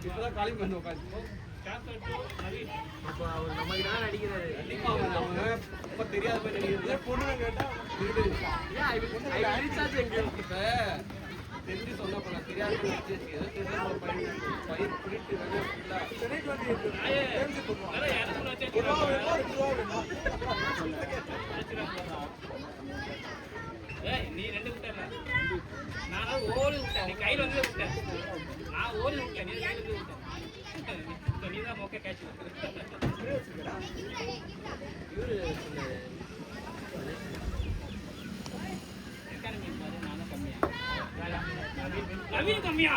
இப்பதான் காலி பண்ண உட்காந்து அப்போ அவர் நமக்கு தான் நடிக்கிறாரு. அவங்க இப்போ தெரியாத போய் நடிக்கிறது பொண்ணு கேட்டா இப்ப தெரிஞ்சு சொன்ன போல தெரியாத பயிர் புரிட்டு நீ ரெண்டு விட்ட நான் ஓடி விட்டேன், நீ கையில் வந்து விட்டேன், நான் ஓடி விட்டேன், நீ கையில் வந்து விட்டேன், நீ தான் மொக்க கேட்ச். நவீன் கம்மியா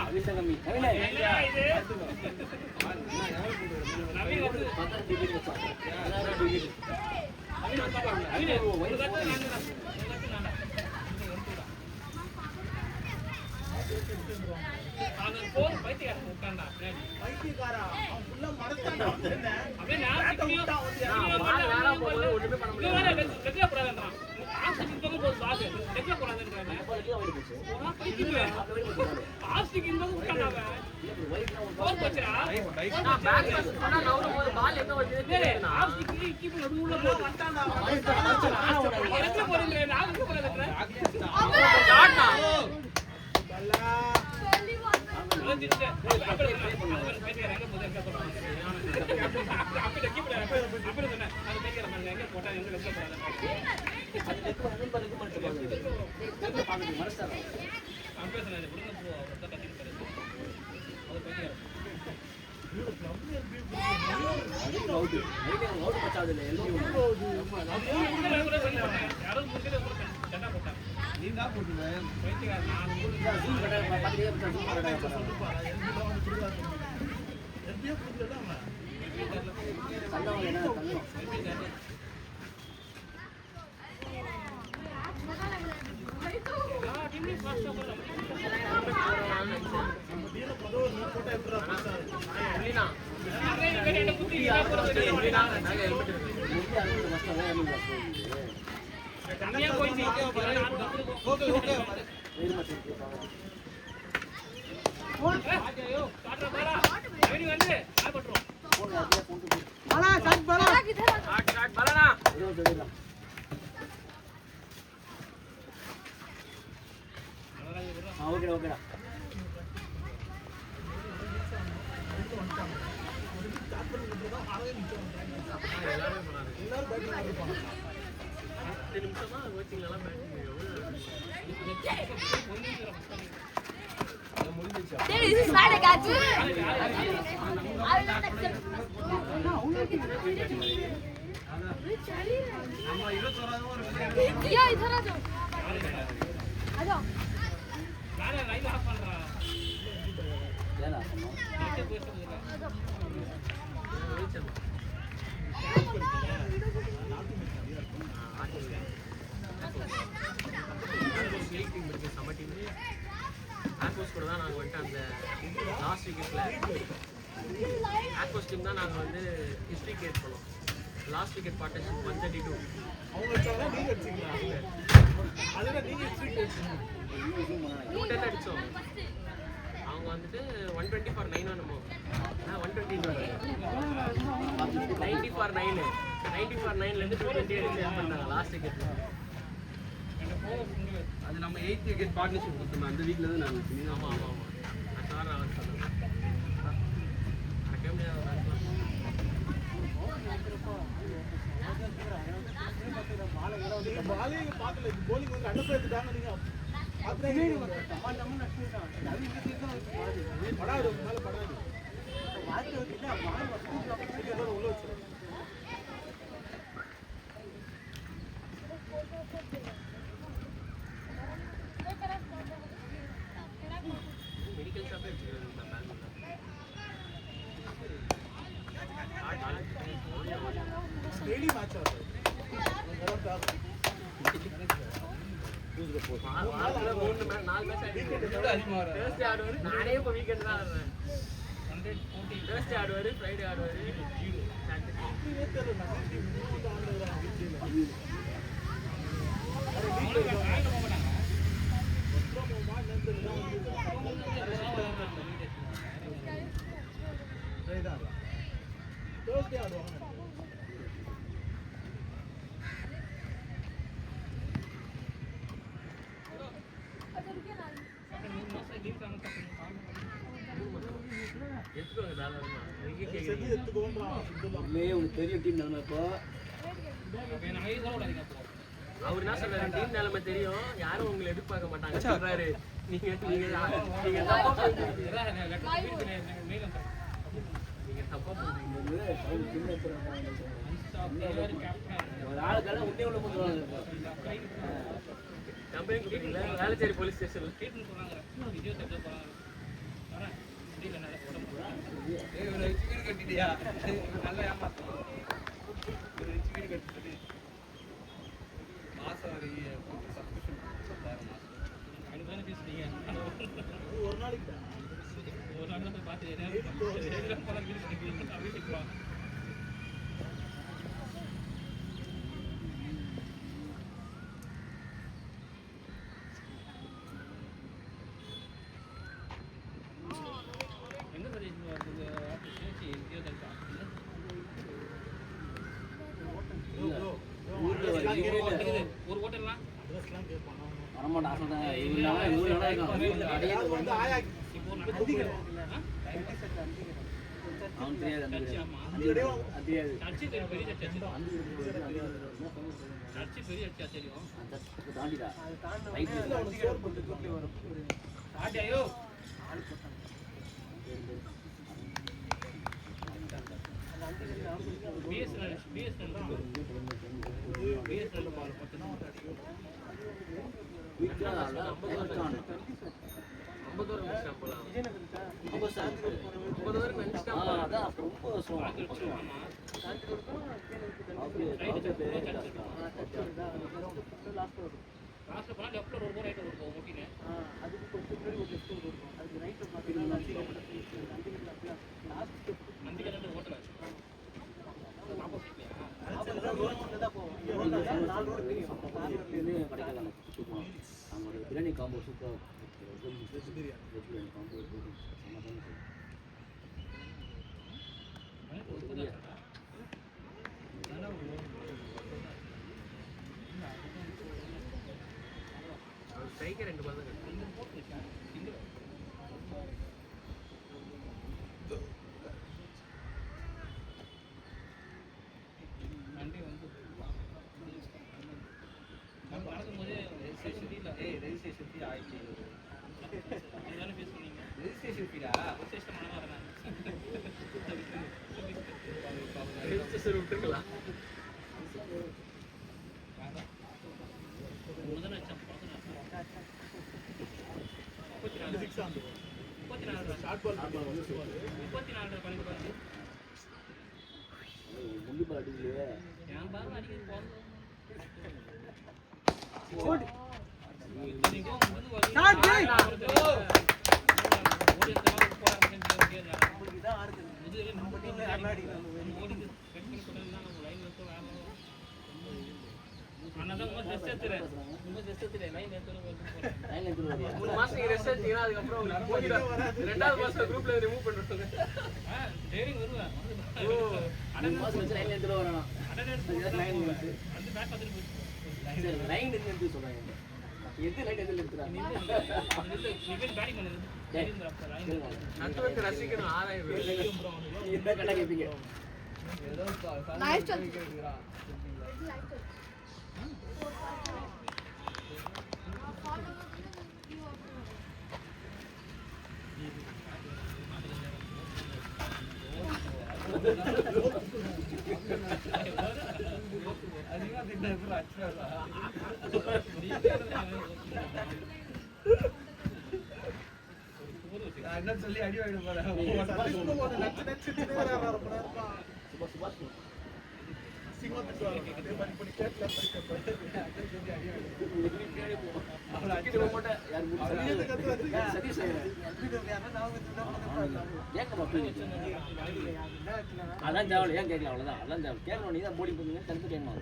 லாஸ்ட் விக்கெட் பார்ட்னர்ஷிப் 132 அவங்க வச்சாங்க நீங்க அடிச்சீங்களா அதுல நீங்க ஸ்ட்ரைக் அடிச்சீங்க 210 அடிச்சோம் அவங்க வந்துட்டு 120 for 9 ஆனமோ 120 90 for 9 90 for 9 ல இருந்து 220 அடிச்சு பண்ணாங்க லாஸ்ட் விக்கெட்ல அது நம்ம 8 விக்கெட் பார்ட்னர்ஷிப் கொடுத்தோம் அந்த வீக்ல தான் நாங்க ஆமா ஆமா ஆமா சார் நான் சொன்னேன் அக்கேம் பாலே பாக்கல bowling வந்து அனுப்பறதுதாங்க நீங்க பாத்துறீங்க நம்ம நஷ்டேதான் அது இது படாது மேல படாது வாட்ச் வச்சிட்டா பால் வந்து அப்படியே ஏதோ உள்ள வச்சிரு மெடிக்கல் ஷாப் வச்சிருக்காங்க பேங்க்ல டெய்லி மேட்ச் ஆகுது வாரத்துல 3 மேட்ச் 4 மேட்ச் ஆடுவாரு. தேர்ஸ்டே ஆடுவாரு. நானே இப்போ வீக்கெண்ட் தான் ஆடுறேன். தேர்ஸ்டே ஆடுவாரு, ஃப்ரைடே ஆடுவாரு, தேர்ஸ்டே ஆடுவாங்க. பெரிய டீம் நிலைமை இப்போ அவர் என்ன சொல்றாரு, டீம் நிலைமை தெரியும், யாரும் உங்களை எதிர்பார்க்க மாட்டாங்க சொல்றாரு. நீங்க தப்பா பண்றீங்க. நீங்க தப்பா பண்றீங்க. ஒரு ஆளுக்கெல்லாம் உண்டே உள்ள போட்டுருவாங்க. கம்பெனி கேட்டீங்களா? வேளச்சேரி போலீஸ் ஸ்டேஷன்ல சிக்கன் கட்டிட்டியா? நல்லா ஏமாத்தலாம். ஒரு சிக்கன் கட்டிட்டு மாசம் ஒரு சப்ஸ்கிரிப்ஷன் 10,000 மாசம். அதுதானே பேசுறீங்க. ஒரு நாளைக்கு ஒரு நாள் தான் பார்த்து ஒரு ஹோட்டல்லாம் பிரியாணி காம்போ சூப்பராக ஸ்ட்ரைக்கர் 2 பால் தான் விட்டுருக்கலாம். முள்ளிப்பால் அடிக்கலையே அதுக்கப்புறம் 2வது மாசம் குரூப்ல ரிமூவ் பண்ணிட்டு ரசிக்கணும் 6000 கேட்பீங்க என்ன சொல்லி அடி வாங்கிட்டு போறேன். அசிங்கமா திட்டுவாங்க. அதே மாதிரி இப்ப நீ கேட்கல, கிட்ட போட்டேன் யார் சதீஷ் அதான் தேவை ஏன் கேட்கல அவ்வளோதான் அதான் தேவை கேட்கணும் நீ தான் போடி பண்ணுங்க தடுத்து கேட்கணும்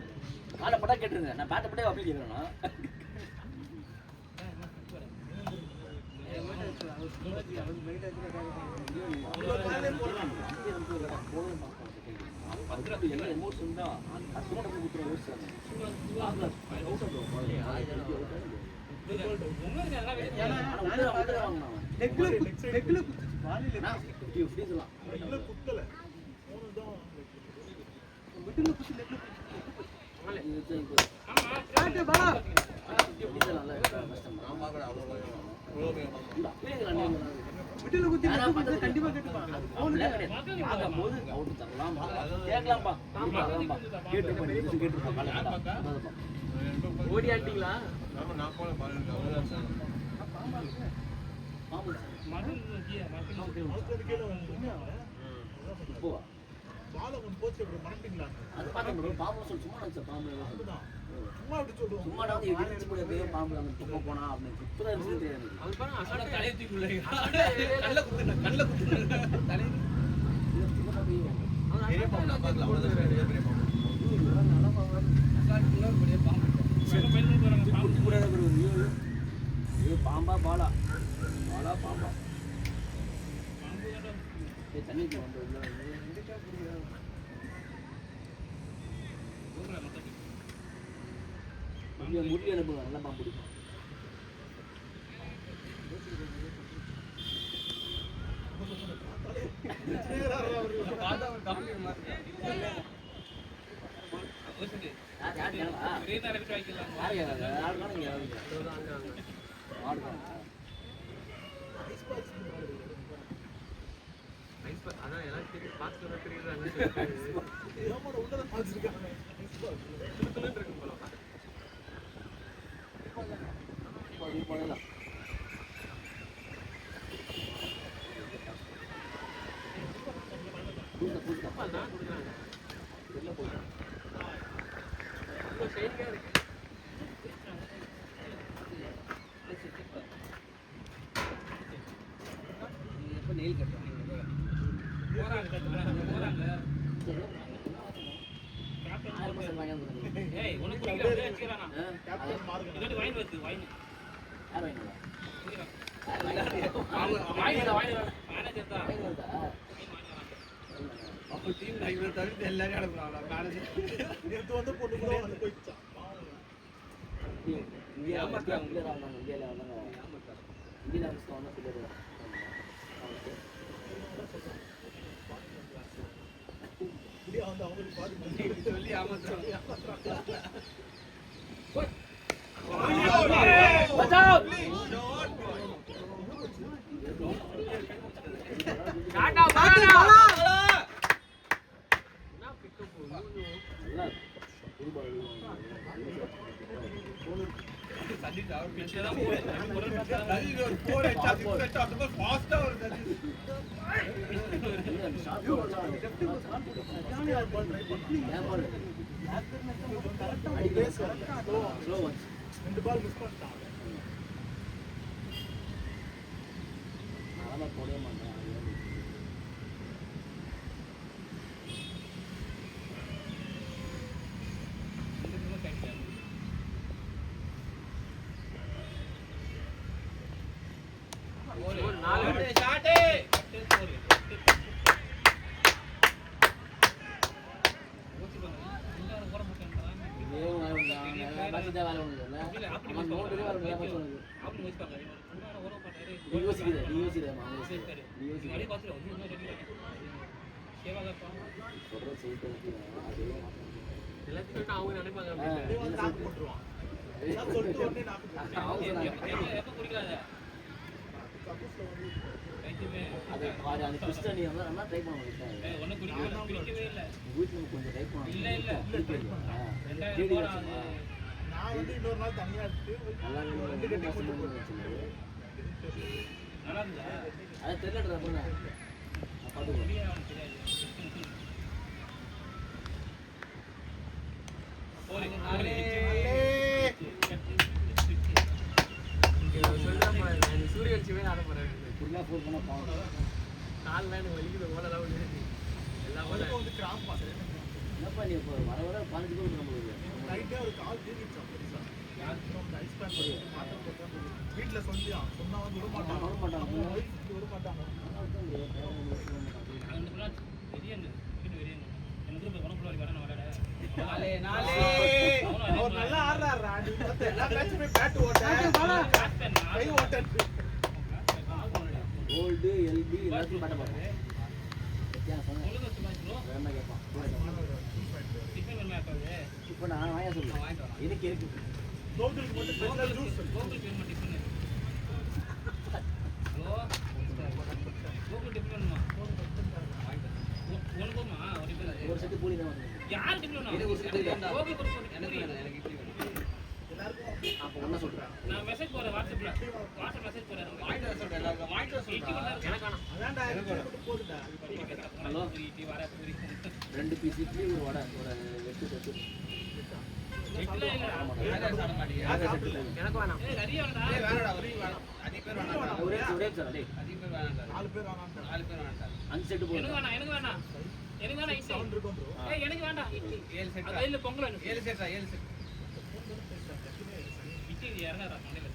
காலை பட்டா கேட்டுருங்க நான் பேட்ட பட்டே அப்படி கேட்குறேன்னா என்ன எமோஷன் தான் அத்தோட கொடுத்துருவோம் யோசிச்சாங்க குத்தல. ஓடி ஆட்டிங்களா அவருக்கு கீழே வந்து பாலை ஒன்று போச்சு அப்படி மறப்பீங்களா? அது பார்த்தா பாம்பு சொல்லி சும்மா நினைச்சேன் பாம்பு அதுதான் சும்மா அப்படி சொல்லுவோம். சும்மா நான் இடிச்சு கூட போய் பாம்பு அந்த துப்ப போனா அப்படின்னு இப்பதான் இருந்துச்சு தெரியாது அது பாருங்க அசோட தலையை தூக்கி உள்ள நல்ல குத்து நல்ல குத்து தலை பெரிய பாம்பு நான் பார்க்கல அவ்வளவுதான் பெரிய பாம்பு பாம்பா பாலா பாலா பாம்பா தண்ணிக்கு வந்து முடி அனுப்புங்க நல்லா பாம்பு பிடிக்கும் அதான் எல்லாம் தெரியும் பார்த்து தெரியுது ஏமாட உள்ளதை பார்த்துருக்காங்க. இருக்கு போல பண்ணலாம் எப்போ நெயில் கட்டுறாங்க ஏய் உனக்கு அப்படியே வச்சுக்கறானா கேப்டன் மார்கன் இது வைன் வந்து வைன் யார் வாங்கினா மேனேஜர் தான் அப்போ டீம் லைவ்ல தவிர்த்து எல்லாரும் அனுப்புறாங்க மேனேஜர் நேத்து வந்து பொண்ணு கூட வந்து போயிடுச்சான். இந்தியாவில் வந்தாங்க இந்தியாவில் வந்து பிள்ளைங்க இப்படியே வந்து அவங்களுக்கு பாதி சொல்லி ஆமாத்துறாங்க டாடா பாடா நான் பிக்கப் சண்டி டவர் பிச்சே தான் ஒரு போர் சார்ஜ் செட் அந்த ஃபாஸ்டா வருது ரெண்டு பால் மிஸ் பண்ணிட்டான். நான் போடவே மாட்டேன் எல்லாத்தையும் அவங்க நினைப்பாங்க அப்படியே வந்து நாக்கு போட்டுருவான். நான் சொல்லிட்டு உடனே நாக்கு போட்டுருவான். எப்ப குடிக்காத கக்கூஸ்ல வந்து அந்த கிறிஸ்டனி வந்து நல்லா ட்ரை பண்ண முடியும் ஒண்ணு குடிக்கவே இல்ல வீட்டில் கொஞ்சம் ட்ரை பண்ண இல்ல இல்ல தேடி வச்சுங்க நான் வந்து இன்னொரு நாள் தனியா எடுத்து நல்லா ரெண்டு கட்டி போட்டு நல்லா இருந்தா அதை தெரியல நான் பார்த்துக்கோ சொல்றேன் பாரு, நான் சூரிய வச்சுமே ஆட போறேன். ஃபுல்லாக ஃபோர் பண்ண பாவம். கால்லாம் எனக்கு வலிக்குது, ஓடலாம் விழுது. எல்லாம் ஓட. வந்து கிராம் பாஸ் என்னப்பா நீ இப்போ வர வர 15 கிலோமீட்டர் நம்மளுக்கு நைட்டே ஒரு கால் தீர்ந்துச்சான் பெருசா. யாருக்கும் அந்த ஐஸ் பேக் பண்ணி மாட்ட போட்டா வீட்ல சொல்லியா சொன்னா வந்து விட மாட்டாங்க. வர மாட்டாங்க. அவங்க wife விட மாட்டாங்க. அவர் நல்லா ஆடுறாருடா. நீ பார்த்து எல்லா மேட்சுமே பேட் ஓட்ட கை ஓட்ட. கோல்டு எல்பி எல்லாத்தையும் மாட்ட பார்ப்போம். வேணா கேட்பான். இப்போ நான் வாங்க சொல்லுவேன். எனக்கு இருக்கு. கோகுலுக்கு மட்டும் ஸ்பெஷல் ஜூஸ். ஒரு செட்டு பூரி தான் வந்து. எனக்கு ஒரு செட்டு வேண்டாம். எனக்கு வேண்டாம். எனக்கு இட்லி வேணும். அப்போ ஒண்ணா சொல்றேன். நான் மெசேஜ் போறேன் வாட்ஸ்அப்ல மெசேஜ் போறேன் வாங்கிட்டு வர சொல்றேன், எல்லாருக்கும் வாங்கிட்டு வர சொல்றேன். எனக்கு வேணாம். அதான்டா எனக்கு மட்டும் போடுடா. ஹலோ இட்லி வர பூரி 2 பீஸ் இட்லி ஒரு வடை ஒரு 8 செட்டு. இட்லி இல்ல சாப்பிட மாட்டீங்க. எனக்கு வேணாம். நிறைய வேணா வேணாடா, அதிக பேர் வேணாம். ஒரே ஒரே சார் டேய் அதிக பேர் வேணாம் சார். 4 பேர் வாங்க. 4 பேர் வேணாம் சார். 5 செட்டு எனக்கு போடுங்க. வேணாம் இட்லி சவுண்ட் இருக்கும் bro. ஏய் எனக்கு வேண்டாம் 7 செட். அது இல்ல பொங்கல் வேணும் 7 செட் 7 செட். இட்லி இறங்கறா மண்டையில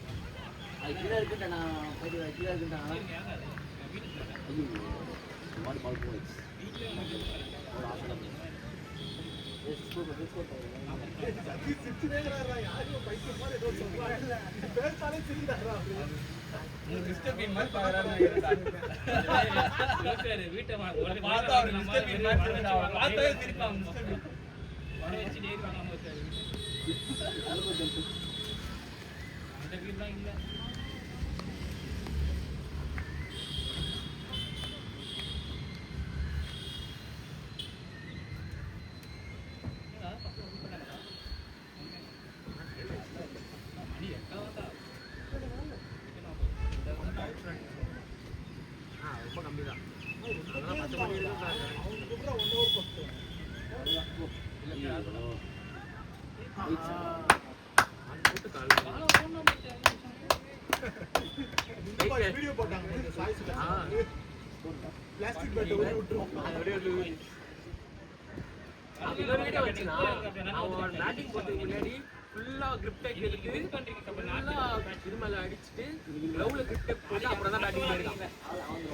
அது கீழ இருக்குடா நான் போய் கீழ இருக்குடா. இறங்காது வீட்டுல ஐயோ வாட் பால் போய்ஸ். ஒரு ஆசனம். சதீஷ் சிரிச்சுனேங்கறாரா. யாரும் பைத்தியம் மாதிரி ஏதோ சொல்றாங்க. பேசாலே சிரிக்கிறாரா. மிஸ்டர் பீன் மாதிரி பாக்குறாரு சரி வீட்டை பார்த்தா அவர் மிஸ்டர் பீன் மாதிரி தெரியுது. அவர் பார்த்தாவே சிரிப்பாங்க மிஸ்டர் பீன். வர வச்சு டெய்லி வாங்காம வச்சாரு அந்த வீட்லாம் இல்ல மணி எட்டாவதா ரொம்ப கம்மி தான். அதெல்லாம் 10 மணி வரைக்கும் தான். அவங்களுக்கு கூட 1 hour பத்து. அது போட்டு காலையில இந்த மாதிரி வீடியோ போட்டாங்க இந்த சாய்ஸ்ல. பிளாஸ்டிக் பேட் ஊறி விட்டுரும். இன்னொரு வீடியோ வச்சுனா அவன் பேட்டிங் போறதுக்கு முன்னாடி ஃபுல்லா கிரிப் டேக் எடுத்து ஃபுல்லா இது மேல அடிச்சிட்டு கிரவுண்ட்ல கிரிப் டேக் போட்டு அப்புறம் தான் பேட்டிங் போயிருக்கான்.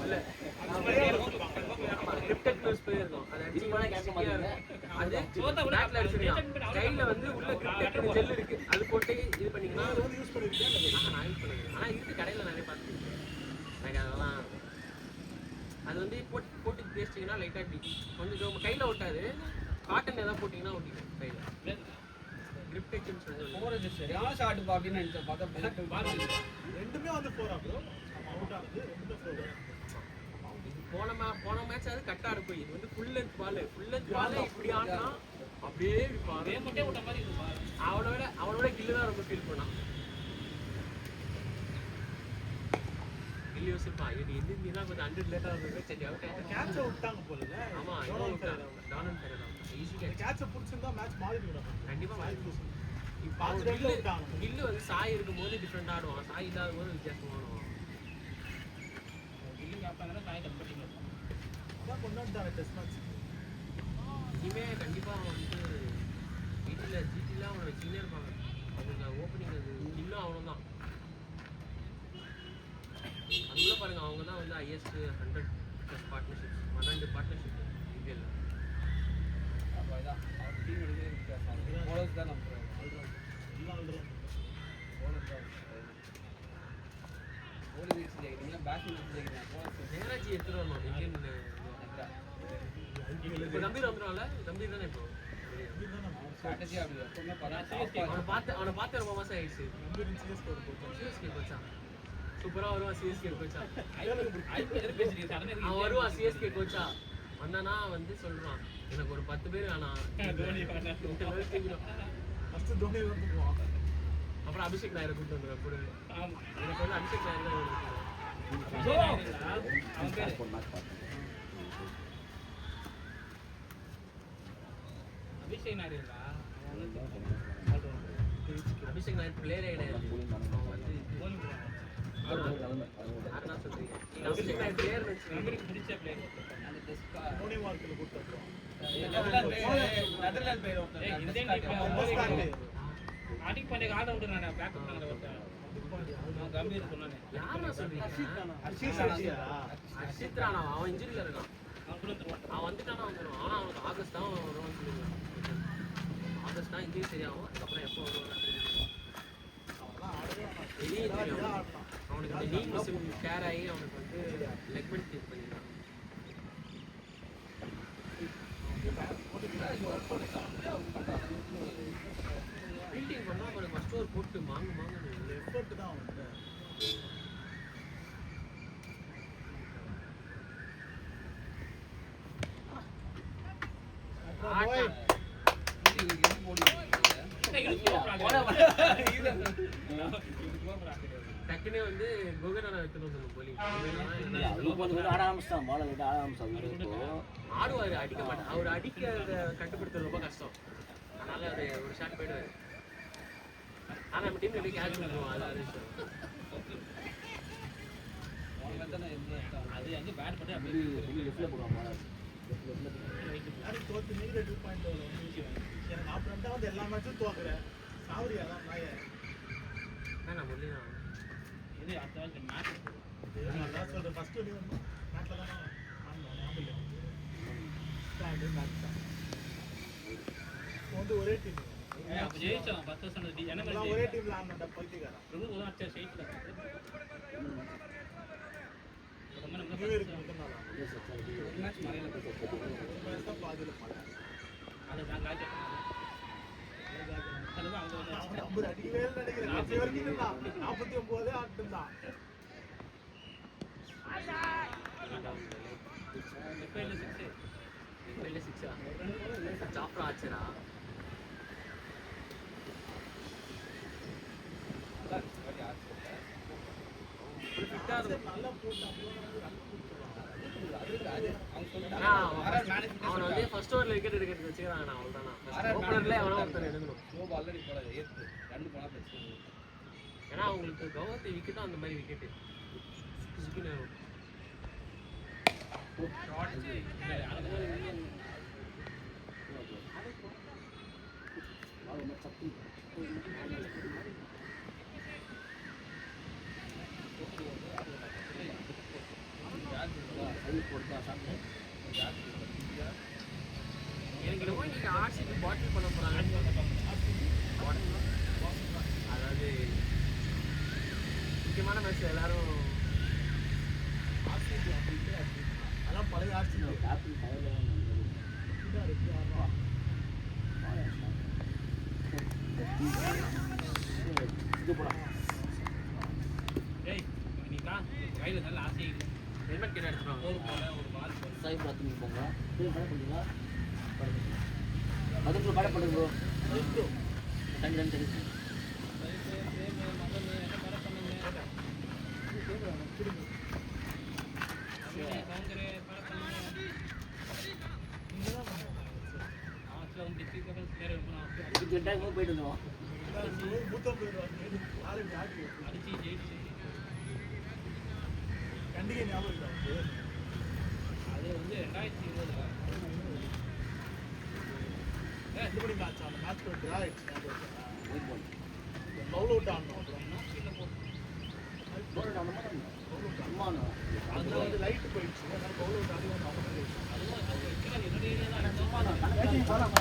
இல்ல கிரிப் டேக் யூஸ் பண்ணிருக்கோம். அது அடிச்சு போனா கேட்க மாட்டேங்குது. அது பேட்ல அடிச்சிருக்கான். கையில வந்து உள்ள கிரிப் டேக் ஜெல் இருக்கு. அது போட்டு இது பண்ணீங்கன்னா அது வந்து யூஸ் பண்ணிருக்கேன். நான் யூஸ் பண்ணுவேன். ஆனா இருக்கு கடையில நிறைய பார்த்துருக்கேன். எனக்கு அதெல்லாம் அது வந்து போட்டு பேசிட்டீங்கன்னா லைட்டா இப்படி கொஞ்சம் கையில ஒட்டாது. காட்டன் ஏதாவது போட்டீங்கன்னா ஒட்டிக்கும் கையில. கிரிப் டெக்ஸ்னு சொல்லுவாங்க. போறது சரியான ஷாட் பா அப்படின்னு நினைச்சேன். பார்த்தா ரெண்டுமே வந்து 4 bro. அவுட் ஆகுது. ரெண்டுமே 4. போன மேட்ச் அது கட்டா இருக்கும். இது வந்து ஃபுல் லென்த் பால் இப்படி ஆடுனா அப்படியே அதே மட்டும் விட்ட மாதிரி இருக்கு பாரு அவனோட கில்லு தான் ரொம்ப ஃபீல் பண்ணான். கில்லு யோசிப்பான் இது எந்த நீதான் கொஞ்சம் 100 லேட்டா இருந்தது. சரி அவுட் ஆயிட்டா கேட்ச விட்டாங்க போல. ஆமா இன்னும் டானன் ஃபெரர் ஈஸி கேட்ச். கேட்ச புடிச்சிருந்தா மேட்ச் மாறிடுவாங்க. கண்டிப்பா மாறிடும். இப்ப பாத்து ரெண்டு விட்டாங்க. கில்லு வந்து சாய் இருக்கும்போது டிஃபரெண்டா ஆடுவான். சாய் இல்லாத போது வித்தியாசமா ஆடுவான். கில்லு கேப்டனா காய் கம்பெனி அதான் கொண்டாடுறாங்க டெஸ்ட் மேட்ச். இனிமே கண்டிப்பா அவன் வந்து ஜிடில அவனை வச்சுக்கிட்டே இருப்பாங்க. அவங்க ஓப்பனிங் அது இன்னும் அவனும் தான். அதுக்குள்ள பாருங்க அவங்க தான் வந்து ஹையஸ்ட் 100+ பார்ட்னர்ஷிப்ஸ் 12 பார்ட்னர்ஷிப் ஐபிஎல்ல. அப்போ இதான் அவர் டீம் எடுக்கிறது போலர்ஸ் தான் நம்ம எல்லாம் ஆல்ரவுண்டர். போலர்ஸ் தான் போலர் வீக்ஸ் ஜெயிக்கிறீங்க பேட்ஸ்மேன் ஜெயிக்கிறீங்க போலர்ஸ் நேராஜி எடுத்துட்டு வரணும் இந்தியன். இப்போ கம்பீர் வந்துடும்ல கம்பீர் தானே இப்போ ஸ்ட்ராட்டஜி அப்படி எப்பவுமே அவனை பார்த்து ரொம்ப மாசம் ஆயிடுச்சு. சிஎஸ்கே கோச்சா சூப்பரா வருவான். சிஎஸ்கே கோச்சா அவன் வருவான். சிஎஸ்கே கோச்சா வந்தானா வந்து சொல்றான் எனக்கு ஒரு 10 பேர் வேணாம். ஃபர்ஸ்ட் தோனி வந்து போவான். அப்புறம் அபிஷேக் நாயரை கூப்பிட்டு வந்துடுவேன் கூட. எனக்கு வந்து அபிஷேக் நாயர் தான் வேணும். அபிஷேக் நாயர் இல்ல அபிஷேக் நாயர் பிளேயரே கிடையாது. அவன் வந்து யாருன்னா சொல்றீங்க? நீங்க அபிஷேக் நாயர் பிளேயர் வச்சுக்கோங்க. பிடிச்ச பிளேயர் அந்த டெஸ்கா மோனி மார்க்கில் கொடுத்துருக்கோம். நெதர்லாந்து பிளேயர் ஒருத்தர் இந்தியன் அடிக் பண்ணி ஆட விட்டு நான் பேக்கப் பண்ணற ஒருத்தர் கம்பீர் சொன்னானே. யாருன்னா சொல்றீங்க? அர்ஷித் ராணா. அவன் இன்ஜுரியில இருக்கான். அவன் வந்துட்டானா வந்துடும். ஆனால் அவனுக்கு ஆகஸ்ட் தான் வருவான்னு சொல்லியிருக்கான். ஆகஸ்ட் தான் இன்ஜுரி சரியாகும். அதுக்கப்புறம் எப்போ வருவாங்க பெரிய இன்ஜுரி. அவனுக்கு இந்த நீ மிஷின் கேர் ஆகி அவனுக்கு வந்து லெக்மெண்ட் இது பண்ணியிருக்கான். ஃபீல்டிங் பண்ணால் அவனுக்கு ஃபஸ்ட் ஓவர் போட்டு மாங்கு எஃபர்ட் தான் அவனுக்கு. டக்குனே வந்து குகனான எடுத்துட்டு வந்துடும் போலிங். ஆட ஆரம்பிச்சிட்டான். பால் விட்டு ஆட ஆரம்பிச்சாங்க. ஆடுவார், அடிக்க மாட்டார். அவர் அடிக்க கட்டுப்படுத்துறது ரொம்ப கஷ்டம். அதனால அது ஒரு ஷாட் போயிடுவார். ஆனால் நம்ம டீம்ல போய் கேட்ச் பண்ணுவோம். அது விஷயம். அது வந்து பேட் பண்ணி அப்படியே லெஃப்ட்ல போடுவாங்க. தோத்து -2 பாயிண்ட் வரும். எனக்கு நான் ரெண்டாவது எல்லா மேட்சும் தோக்குறேன். சாவரியா தான் நாய. நான் முடியலாம். இது அடுத்த வாரம் மேட்ச் நான் சொல்றேன் ஃபர்ஸ்ட் நீ வந்து மேட்ச்ல தான் ஆடணும். ஞாபகம் ஸ்டாண்ட் மேட்ச் தான். வந்து ஒரே டீம். அப்ப ஜெயிச்சோம் 10% டி என்ன எல்லாம் ஒரே டீம்ல ஆடணும்டா பல்டிகாரா. ரொம்ப ஒரு அச்சா ஜெயிச்சல ரொம்ப நம்ம நியூ இயருக்கு முன்னால ஒரு மேட்ச் மறையல மேட்ச் தான் பாதியில பண்ணேன். அது நான் காய்ச்ச அதுதான் அவங்க வந்து நம்பர் அடிக்கவே நினைக்கிறேன். 40 வரைக்கும் இருந்தான். 49 ஆட்டுந்தான். டிஃபென்ஸ் 6 வெளில 6 ஜாஃப்ரா ஆச்சரா. நல்லா போட்டு அவனை வந்து ஃபர்ஸ்ட் ஓவரில் விக்கெட் எடுக்கிறது வச்சுக்கிறாங்க. நான் அவ்வளோதானா ஓப்பனர்ல எவனோ ஒருத்தர் எடுக்கணும். ஆல்ரெடி போடாது ஏத்து 2 போனா பிரச்சனை. ஏன்னா அவங்களுக்கு கவர்த்தி விக்கெட்டும் அந்த மாதிரி விக்கெட்டு எனக்கு என்னமோ இன்னைக்கு ஆர்சிபி பாட்டில் பண்ண போறாங்க. அதாவது முக்கியமான மேட்ச் எல்லாரும் அதான் பழைய ஆட்சி ஏய் நீ தான் கையில நல்ல ஆசை இல்லை. ஹெல்மெட் கிட்ட எடுத்துருவாங்க. ஒரு பால் சாய் பார்த்து போங்க. கடை பண்ணுறீங்களா? மதுரை கடை பண்ணுங்க ப்ரோ. தண்ணி தண்ணி தண்ணி போயிட்டு இருந்தோம். கண்டிகை ஞாபகம் அது வந்து 2020 எப்படி மேட்ச் அந்த மேட்ச் போயிட்டு பவுல் அவுட் ஆடணும். அதில் வந்து லைட் போயிடுச்சு. அதனால பவுல் அவுட் ஆடி ஃபோன் வாங்க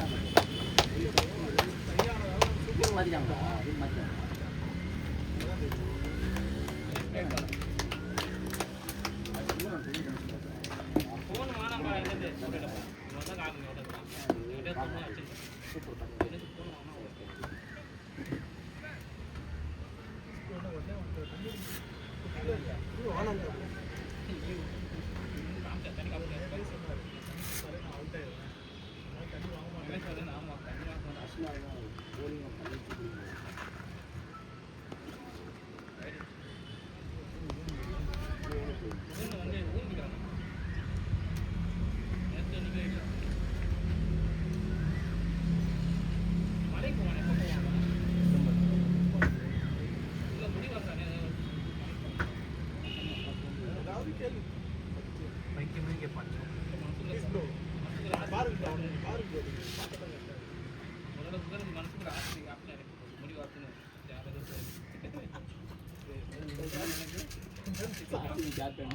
கேப்டன்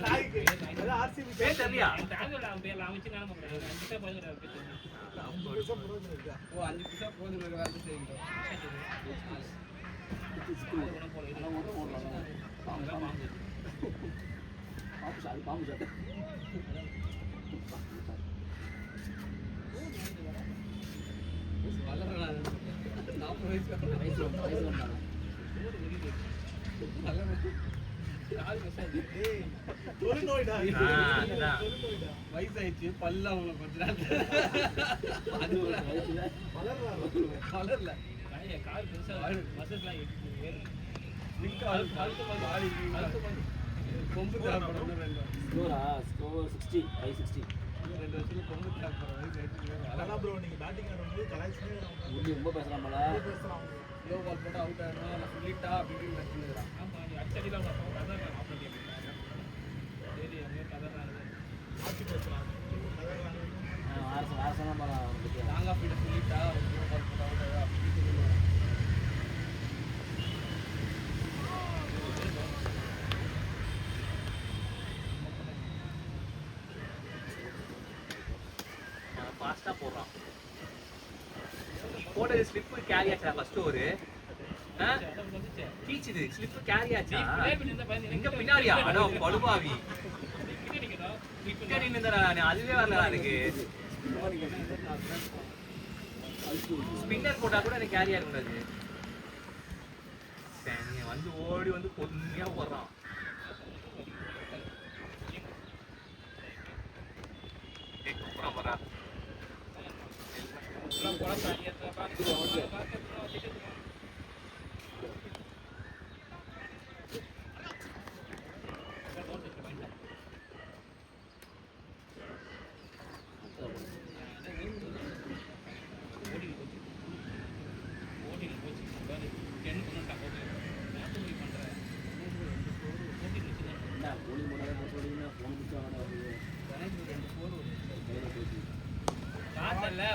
நாய்க்கு அது ஆர்சிபி பேர் தெரியலையா அவன் பேர்ல அமைச்சு நான் பண்ணுறேன் 5 நிமிஷம் போதும் ஓ 5 பைசா போதும் வேலை செய்யுங்க பாம்பு சார் வளர்றான் 40 வயசு வயசு வந்தாங்க தொழுநோய்டா அதுதான். வயசாயிடுச்சு பல்ல அவங்கள கொஞ்ச நாள் அது ஒரு வயசுல வளரல கால் பெருசா மசில்லாம் ஏறு கொம்பு தேவைப்படும் வேண்டும் ஸ்கோர் 60 560 2 வருஷத்துல கொம்பு தேவைப்படும் வயசு ஆயிடுச்சு அதான் ப்ரோ நீங்க பேட்டிங் ஆடும்போது கலாய்ச்சினே முடி ரொம்ப பேசுறான் போல பேசுறாங்க லோ பால் போட்டு அவுட் ஆகணும் நான் சொல்லிட்டா அப்படின்னு வச்சுருக்கிறான் ஆமாம் நீ அடிச்சடியில் கதை ஆப்படி சரி அங்கே கதை தான் ஆட்சி பேசுறாங்க அரசனா போல லாங் ஆஃப் கிட்ட சொல்லிட்டா லோ பால் போட்டு அவுட் ஆகா அப்படின்னு சொல்லுவாங்க ஃபாஸ்டா போடுறான் போட்டது ஸ்லிப் கேரி ஆச்சா ஃபர்ஸ்ட் ஒரு கீச்சுது ஸ்லிப் கேரி ஆச்சா எங்க பின்னாடியா அடோ படுபாவி கிட்ட நின்னுடா நான் அதுவே வரல எனக்கு ஸ்பின்னர் போட்டா கூட எனக்கு கேரியா இருக்காது சரி வந்து ஓடி வந்து பொறுமையா போடுறான் அப்புறம் வரா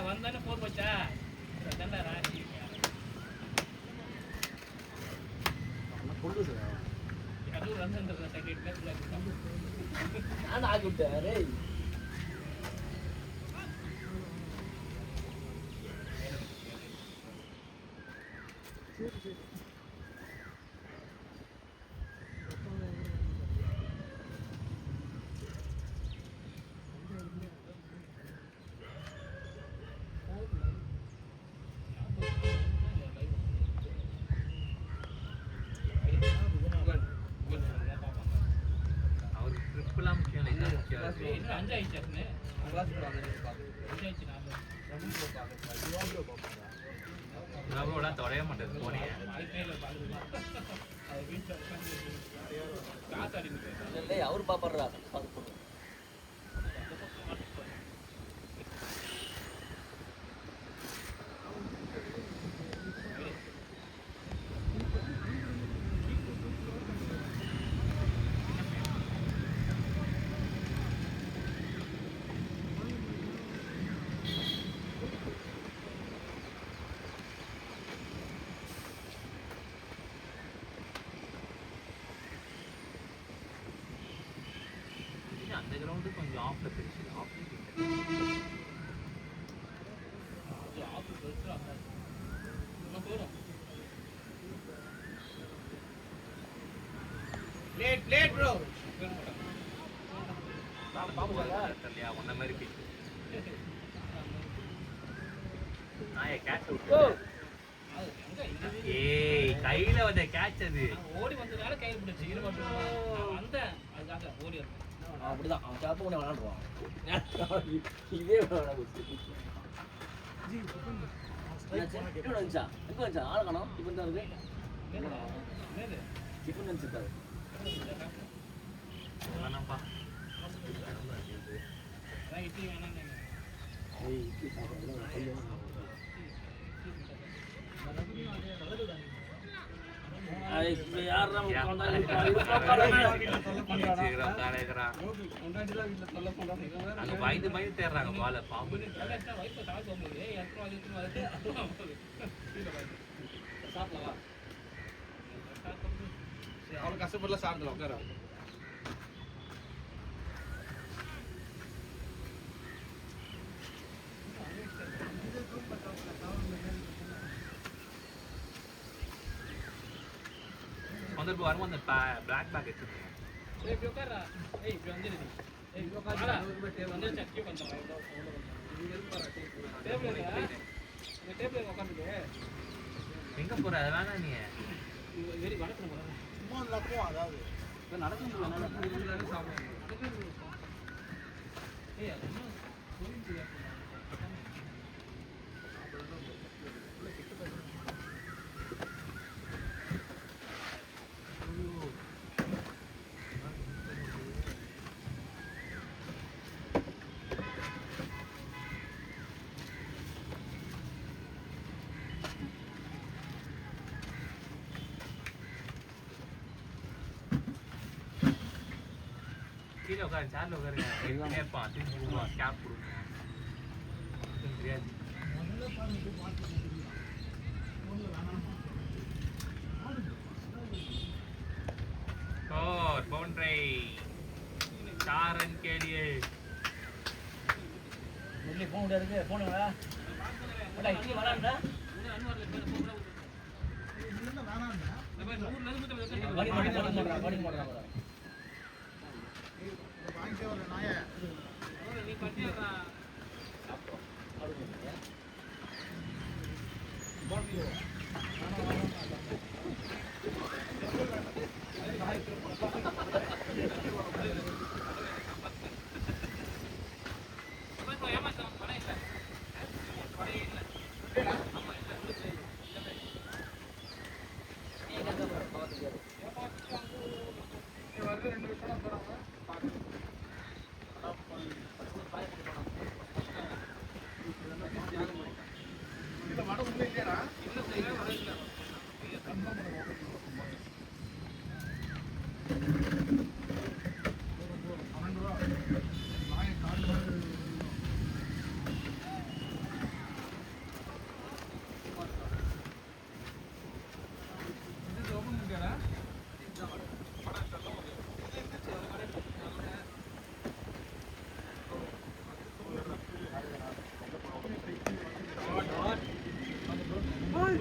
வந்தானே போர் வச்சா தண்டா ராசி அது ரன் செகண்ட் நான் ஆகி விட்டேன் அவருக்கு ட்ரிப்லாம் முக்கியம் இல்லை இதுதான் முக்கியம் இன்னும் 5 ஆயிடுச்சு ரவரோலாம் தொடைய மாட்டேது போனே அவரு பாப்படுறா அந்த கிரவுண்டு கொஞ்சம் ஆஃப்ல போயிடுச்சு லேட் லேட் ப்ரோ இல்லையா உன்ன மாதிரி பிச்சு நாய கேட்ச் விட்டு ஏய் கையில வந்த கேட்ச் அது ஓடி வந்ததால கையில் பிடிச்சி அந்த அதுக்காக ஓடி அப்படிதான் அவன் சாப்பிட்டு கொண்டு விளாண்டுருவான் இதே வந்துச்சா எங்க வந்துச்சா ஆள் காணோம் டிஃபன் தான் இருக்கு டிஃபன் வந்துச்சு வேணாம்ப்பா இட்லி வேணாம் இட்லி சாப்பிட்றது அங்க பயந்து பயந்து தேடுறாங்க பால பாம்பு சாப்பிடலாம் கஷ்டப்படல சாப்பிடல உட்கார வந்துட்டு வரும்போது அந்த பிளாக் பேக் எடுத்துருக்கேன் இப்படி உட்காரா இப்படி வந்துடு வந்து சக்கி பண்ணுறேன் டேபிள் உட்காந்துட்டு எங்கே போகிற அதெல்லாம் நீ வெறி வளர்க்கணும் போகிறேன் சும்மா நடக்கும் அதாவது நடக்க முடியல சாப்பிடுவேன் ஏய் அதெல்லாம் கீழே உட்காரு சேர்ல உட்காருங்க இருப்பான் திரும்பி போடுவான் கேப் கொடுங்க தெரியாது और बाउंड्री 4 रन के लिए முள்ளி போன் கூட இருக்கு போனுங்களா அடா இங்க வரான்டா இல்ல வேணாம்டா வடி மாட்டறா வாங்கிட்டே வர நாயே நீ பட்டியடா இந்த வட உள்ள இல்லையடா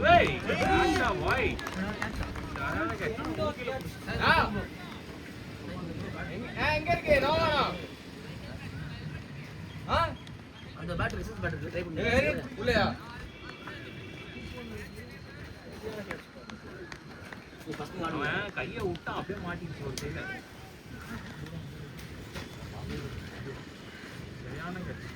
Hey, that's white. எங்க இருக்கு அந்த பேட்டரி ரிசர்ச் பேட்டரி ட்ரை பண்ணி உள்ளயா நீ ஃபர்ஸ்ட் ஆடுங்க அவன் கையை விட்டா அப்படியே மாட்டிக்கிச்சு ஒரு கையில சரியான கட்சி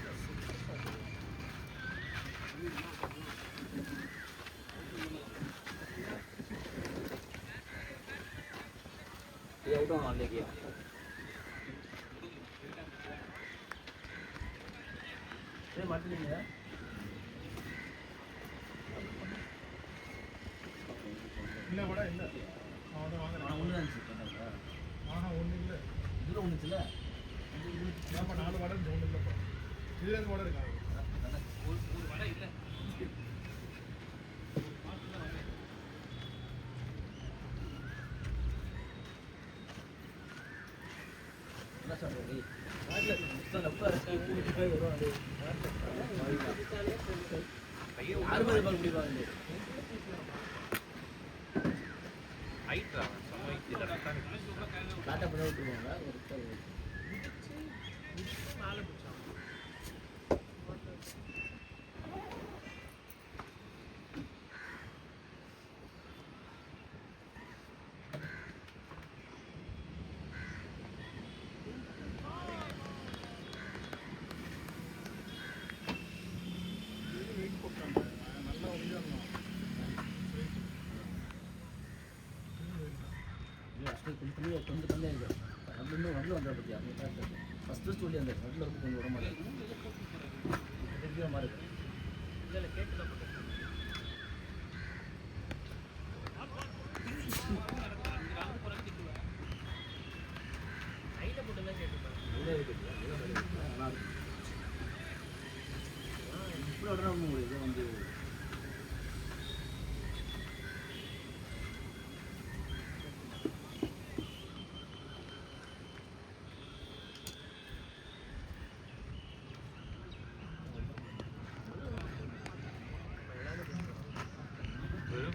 ये आउट ऑन ले गया ये मार लिया இல்ல வட இல்ல அவன வாங்குறேன் நான் ஒண்ணு தான் சொல்றேன் ஆஹா ஒண்ணு இல்ல இதுல ஒண்ணு இல்ல ஏப்பா 4 வட இந்த ஒண்ணு இல்லப்பா இதுல இருந்து வட இருக்கா ஒரு வடை இல்ல என்ன சொல்றீங்க வாட்ல மொத்தம் லப்பா இருக்கு கூட்டி போய் வரும் அது கையை 60 பால் முடிவாங்க ஹைட் அவன் சமைக்கிற டாட்டா பண்ணி விட்டுருவாங்க ஒரு கொஞ்சம் கம்மியாக இருக்கு அப்படின்னு வரல வந்தா பற்றி அந்த ஃபஸ்ட்டு சொல்லி அந்த நடுவில் ரொம்ப கொஞ்சம் விட மாட்டேன் மாதிரி இருக்கு இல்லை கேட்டு இப்படி உடனே உங்களுக்கு வந்து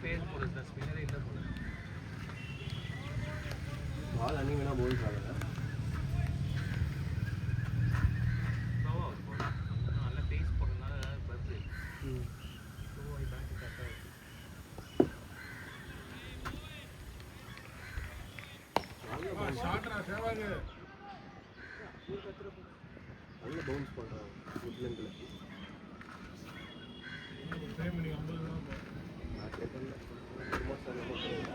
பேஸ் போடுறது ஸ்பின்னரே இல்லை போல. பால் அன்னி வேணா போல் சாப்பிடுங்க. ஸ்லோவாக ஒரு போல நல்ல பேஸ் போடுறதுனால பர்து ஸ்லோவாக பேக் கரெக்டாக இருக்கு. ஷாட்ரா சேவாங்க நல்ல பவுன்ஸ் பண்ணுறாங்க உட்லண்டில். டைம் பண்ணி 50 தான் நான் கேட்கல ப்ரொமோஷன்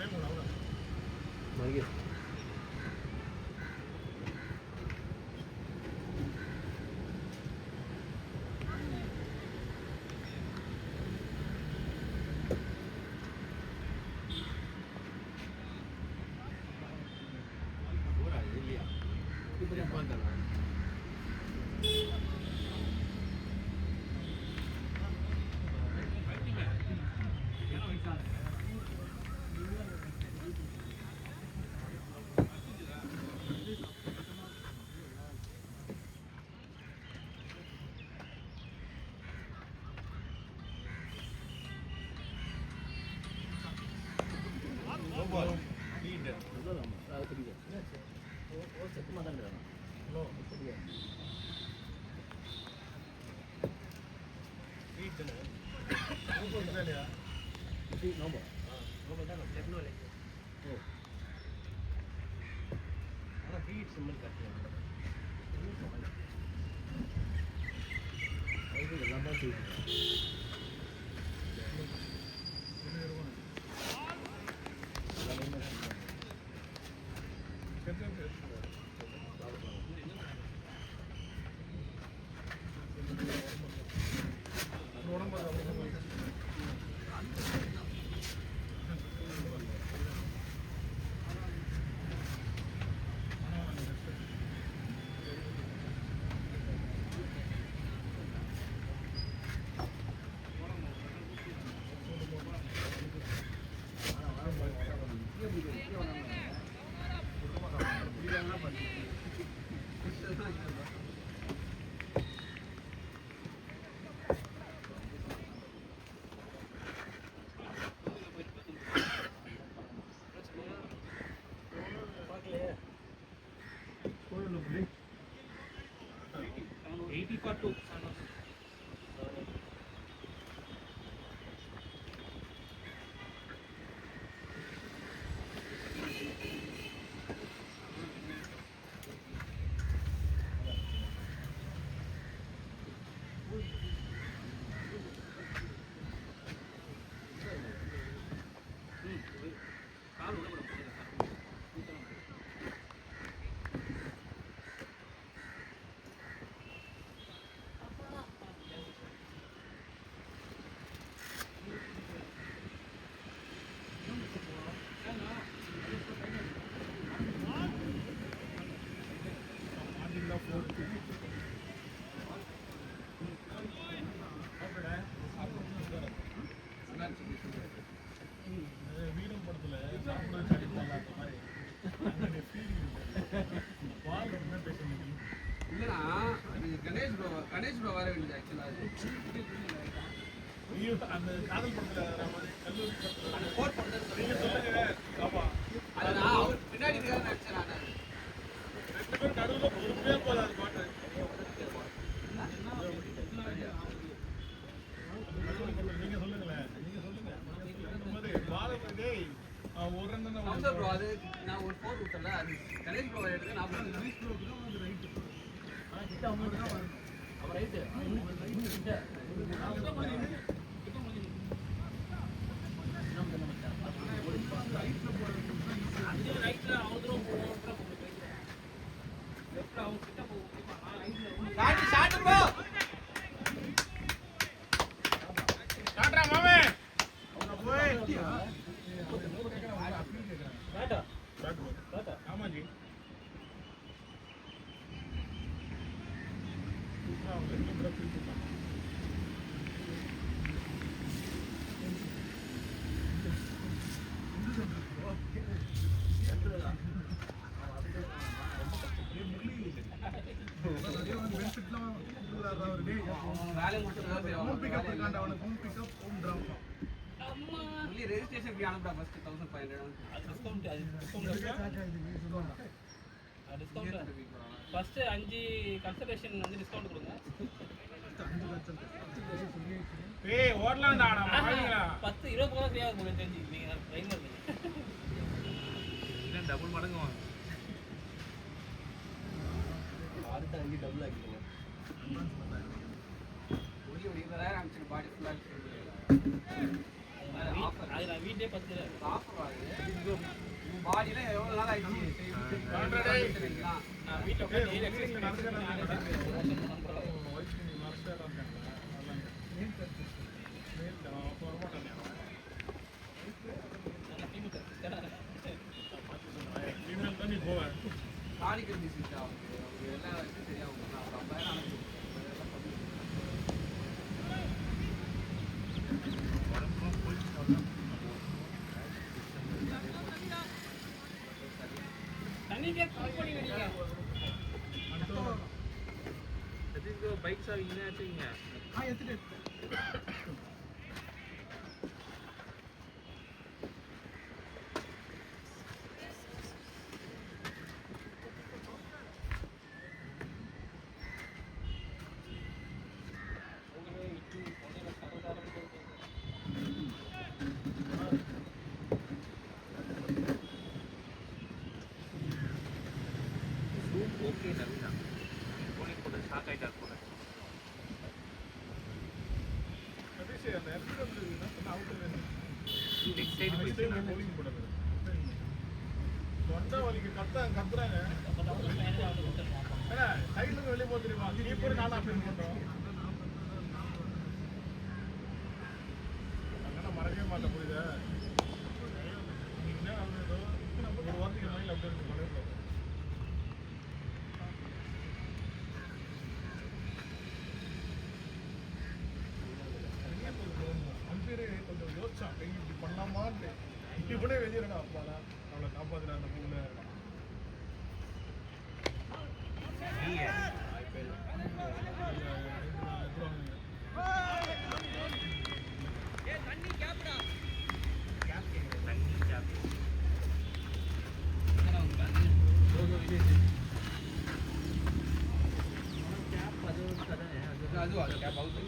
நம்ம மகேஷ் அது தெரியுது. ஒரு செட்டுமா தான் இருக்கிறாங்க. நோம்போ லெஃப்ட் லெக் ஆனால் ஃபீட் சிம்பிள் கட்டுறாங்க. எல்லாம் தான் செய்யுங்க. வீடும் படத்துல சாப்பிட சாப்பிடலாம் அந்த மாதிரி அந்த ஃபீலிங் பால் என்ன பேசுறீங்க? இல்லைண்ணா அது கணேஷ் ப்ரோ வர வேண்டியது ஆக்சுவலாக ஐயோ அந்த காதல் படத்துல வர மாதிரி கல்லூரி படத்துல அந்த கோட் பண்ணுறது நீங்க சொல்லுங்க. ஆமா அது நான் அவர் பின்னாடி இருக்காரு நினச்சேன் நான். 2 பேர் நடுவில் பொறுப்பே போதாது பாட்டு. நீங்க சொல்லுங்களேன். இந்த மாதிரி பால் டேய் ஒரு ரன் தானே சவுந்தர் ப்ரோ அது நான் ஒரு 4 விட்டல அது கணேஷ் ப்ரோ எடுத்து நான் அவன் ரைட்டு ஷாட் ப்ரோ காட்றா மாமே அவன போய் ஹோம் பிக்கப் இருக்காண்டா அவனுக்கு home pickup home drop only registration fee அனுப்புடா first 1500 அது டிஸ்கவுண்ட் ஃபர்ஸ்ட் 5 கன்சல்டேஷன் வந்து டிஸ்கவுண்ட் கொடுங்க. ஏய் ஓடலாம்டா மாவீங்களா 10 20 போனா ஃப்ரீயா இருக்கும் தெரிஞ்சு நீங்க ட்ரைனர் இல்லை டபுள் மடங்கு வாங்க. அடுத்த 5 டபுள் ஆக்கிடுங்க. ஒரே ஒரு 20000 அனுப்பிச்சு பாடி ஃபுல்லா அது நான் வீட்லயே 10 ஆஃபர் ஆகுது. பாடில எவ்வளவு நாள் ஆயிடுச்சு நான் வீட்ல போய் டெய்லி எக்சர்சைஸ் நடக்க நீ போவேன் காணிக்கிற டிசீஸ் ஆகுது எல்லாம் வச்சு சரியாகும். நான் 50,000 அனுப்பிச்சு தண்ணிக்கே கால் பண்ணி வெடிங்க. பைக் சாவிங்கன்னா எடுத்துக்கீங்க. ஓகே நவீனா போலீஸ் கூட ஷாக் ஆகிட்டார் போல. அந்த நெக்ஸ்ட் சைடு போய் போலிங் போடுறது தொண்டை வலிக்கு கத்துறாங்க. சைட்ல இருந்து வெளியே போக தெரியுமா கீப்பர் நான் ஆப்ஷன் பண்றோம். அதனால மறக்கவே மாட்டேன் புரியுதா. ஒரு வாரத்துக்கு மைண்ட் அப்படியே இருக்கு மலையில் அம்பீர் கொஞ்சம் யோசிச்சான் இப்படி பண்ணலாமான்னு. இப்படி வெளியிடா அப்பாடா அவளை காப்பாத்துற அந்த மூணு அது கேப் அவுட்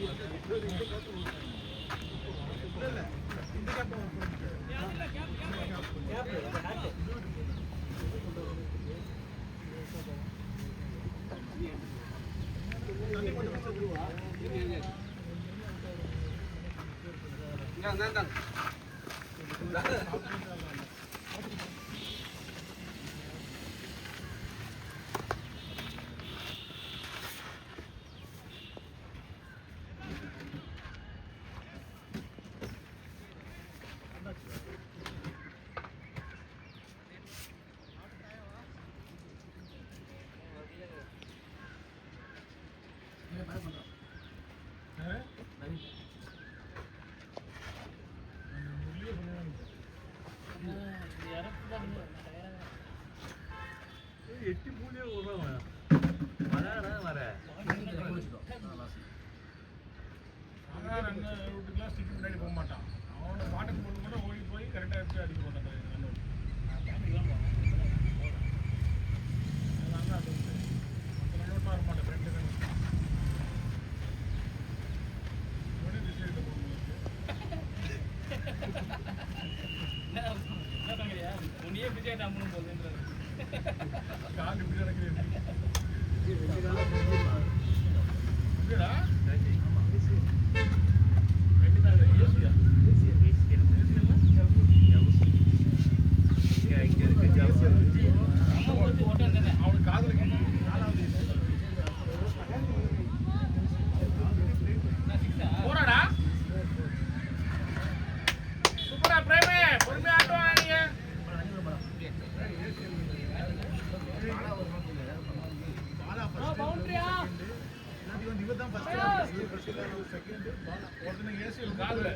எட்டி மூலியே விடுறவன் வரான் வர ரூட்டுக்கெல்லாம் ஸ்டிக் முன்னாடி போக மாட்டான். அவனோட பாட்டுக்கு போட்டு கூட ஓடி போய் கரெக்டாக எடுத்து அடிக்க மாட்டான். அதனால அது வந்து மற்ற நோட்டாக வர மாட்டேன் ஃப்ரெண்டு உடனே டிசைட் போகணும். என்ன பண்ணுறியா உன்னையே விஜய் நம்பணும் போகுதுன்றது கால் இப்படி நடக்குது. அவனுக்கு காதல போறாடா சூப்பரா பிரேமே பொறுமையா ஆட்டுவாங்க. செகண்ட் காதுல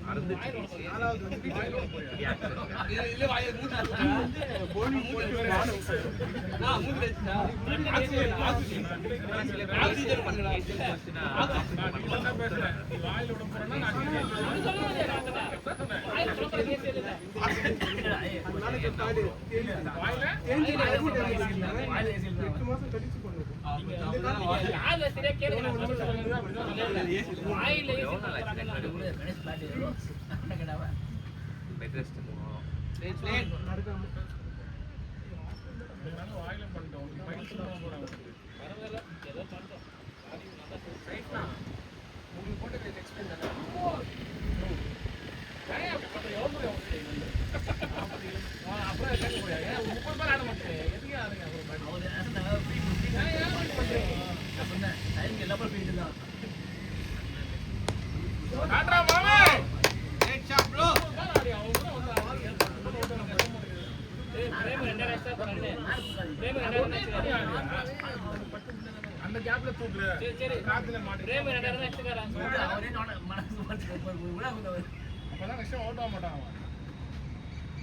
நாலாவது வந்து வாயிலோட போய் இல்ல வாயை மூச்சு போனி போய் ஆக்சிஜன் பண்ணுடா நான் பேசுறேன் வாயிலோட போறேன்னா நான் வாயில பண்ணிட்டோம் உங்களுக்கு போட்டு எக்ஸ்பிளைன் தானே அப்புறம் கேட்க முடியாது 30 பேர் ஆட மாட்டேன் எதுக்கு ஆடுங்க காட்ரா மாமே ரைட் ஷாட் ப்ரோ அந்த கேப்ல தூக்குற காத்துல மாட்டேன் அப்பதான் நெக்ஸ்ட் அவுட் ஆக மாட்டான் அவன்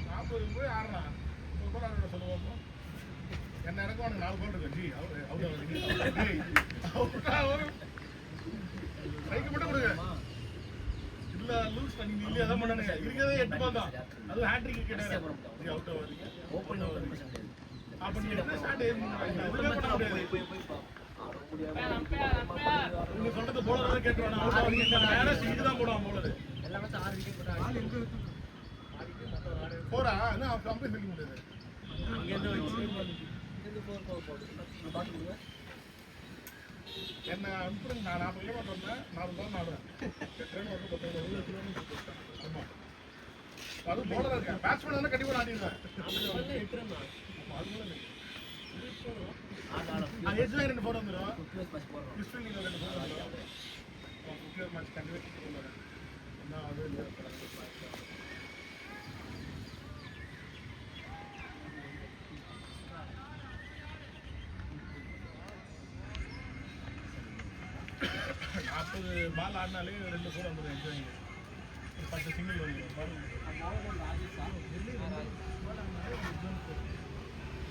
40 போய் ஆடுறான் 30 பேர் ஆடுற சொல்லுவோம் என்ன எனக்கு அவனுக்கு 4 கோல் இருக்கு ஜி அவுட் சைக்கிள் மட்டும் கொடுங்க இல்ல லூஸ் பண்ணி இல்ல அதான் பண்ணனுங்க இருக்கதே 8 பால் தான் அது ஹேட்ரிக் கிரிக்கெட்டர் ஜி அவுட் ஆவீங்க ஓபன் அப்ப நீங்க என்ன ஸ்டார்ட் உள்ள பண்ண முடியாது நீங்க சொல்றது போலர் கேட்றோம் அவுட் ஆவீங்க நேரா சிங்கிள் தான் போடுவான் போலர் எல்லாமே 6 விக்கெட் போட்டாங்க ஆள் எங்க இருக்கு போறா என்ன கம்ப்ளீட் பண்ண முடியாது அங்க இருந்து வச்சு இங்க 4 போடு பாத்து கொடுங்க என்ன அனுப்புறேன் நான் 40 கிலோமீட்டர் வந்தேன் 4 பால் ஆடுறேன் ட்ரெயின் வந்து 10 கிலோமீட்டர் ஆமா அது போலர் இருக்கேன் பேட்ஸ்மேன் வந்து கண்டிப்பா ஆடிடுவேன் அது எஜ்ல 2 போர் வந்துரும் ஹிஸ்டரி 2 போர் வந்துரும் ஃபுட்பால் மேட்ச் கண்டிப்பா போடுறேன் நான் அது பால் ஆடினாலே 2 போர் வந்துடும் என்ஜாயிங் 10 சிங்கிள் வந்துடும்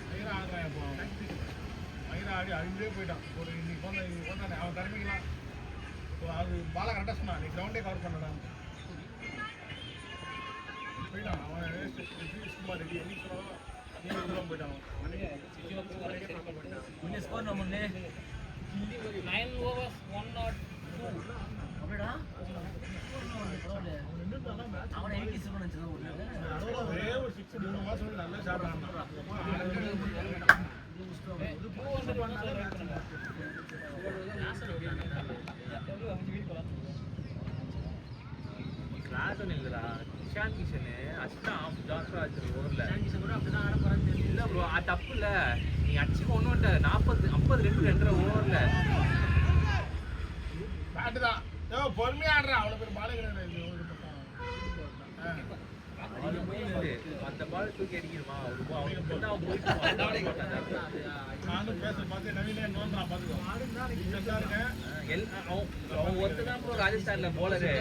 மயிரா ஆடுறான் இப்போ மயிரா ஆடி அழிஞ்சே போயிட்டான் ஒரு இன்னைக்கு போனானே அவன் திறமைக்கலாம் அது பாலை கரெக்டாக சொன்னான் நீ கிரவுண்டே கவர் பண்ணலாம் போயிட்டான் அவன் சும்மா ரெடி என்ன சொன்னாலும் நீங்க தூரம் போயிட்டான் ஸ்கோர் நம்மளே 9 overs 102 அப்படிடா அவனை 80 செகண்ட் வச்சுதான் ஒரே ஒரு 6 3 மாசம் நல்லா ஷாட் ஆடுறான் கிளாஸ் இல்லடா கிஷான் கிஷன் அஷ்டா ஆஃப் ஜாஸ்ரா ஆச்சு ஓவர்ல கூட அப்படிதான் ஆட போறான்னு தெரியல இல்ல ப்ரோ அது தப்பு இல்ல நீ அடிச்சு ஒண்ணுட்ட 40 50 2 ஓவர்ல பேட் தான் ஏ பொறுமையா ஆடுறா அவ்வளவு பேர் பாலே கிடையாது அந்த பால் தூக்கி அடிக்கணுமா அவனுக்கு தான் போயிட்டு நானும் பேச பார்த்து நவீனே நோன்றான் பார்த்துக்கோ அவன் ஒருத்தர் தான் ப்ரோ ராஜஸ்தான்ல போலரு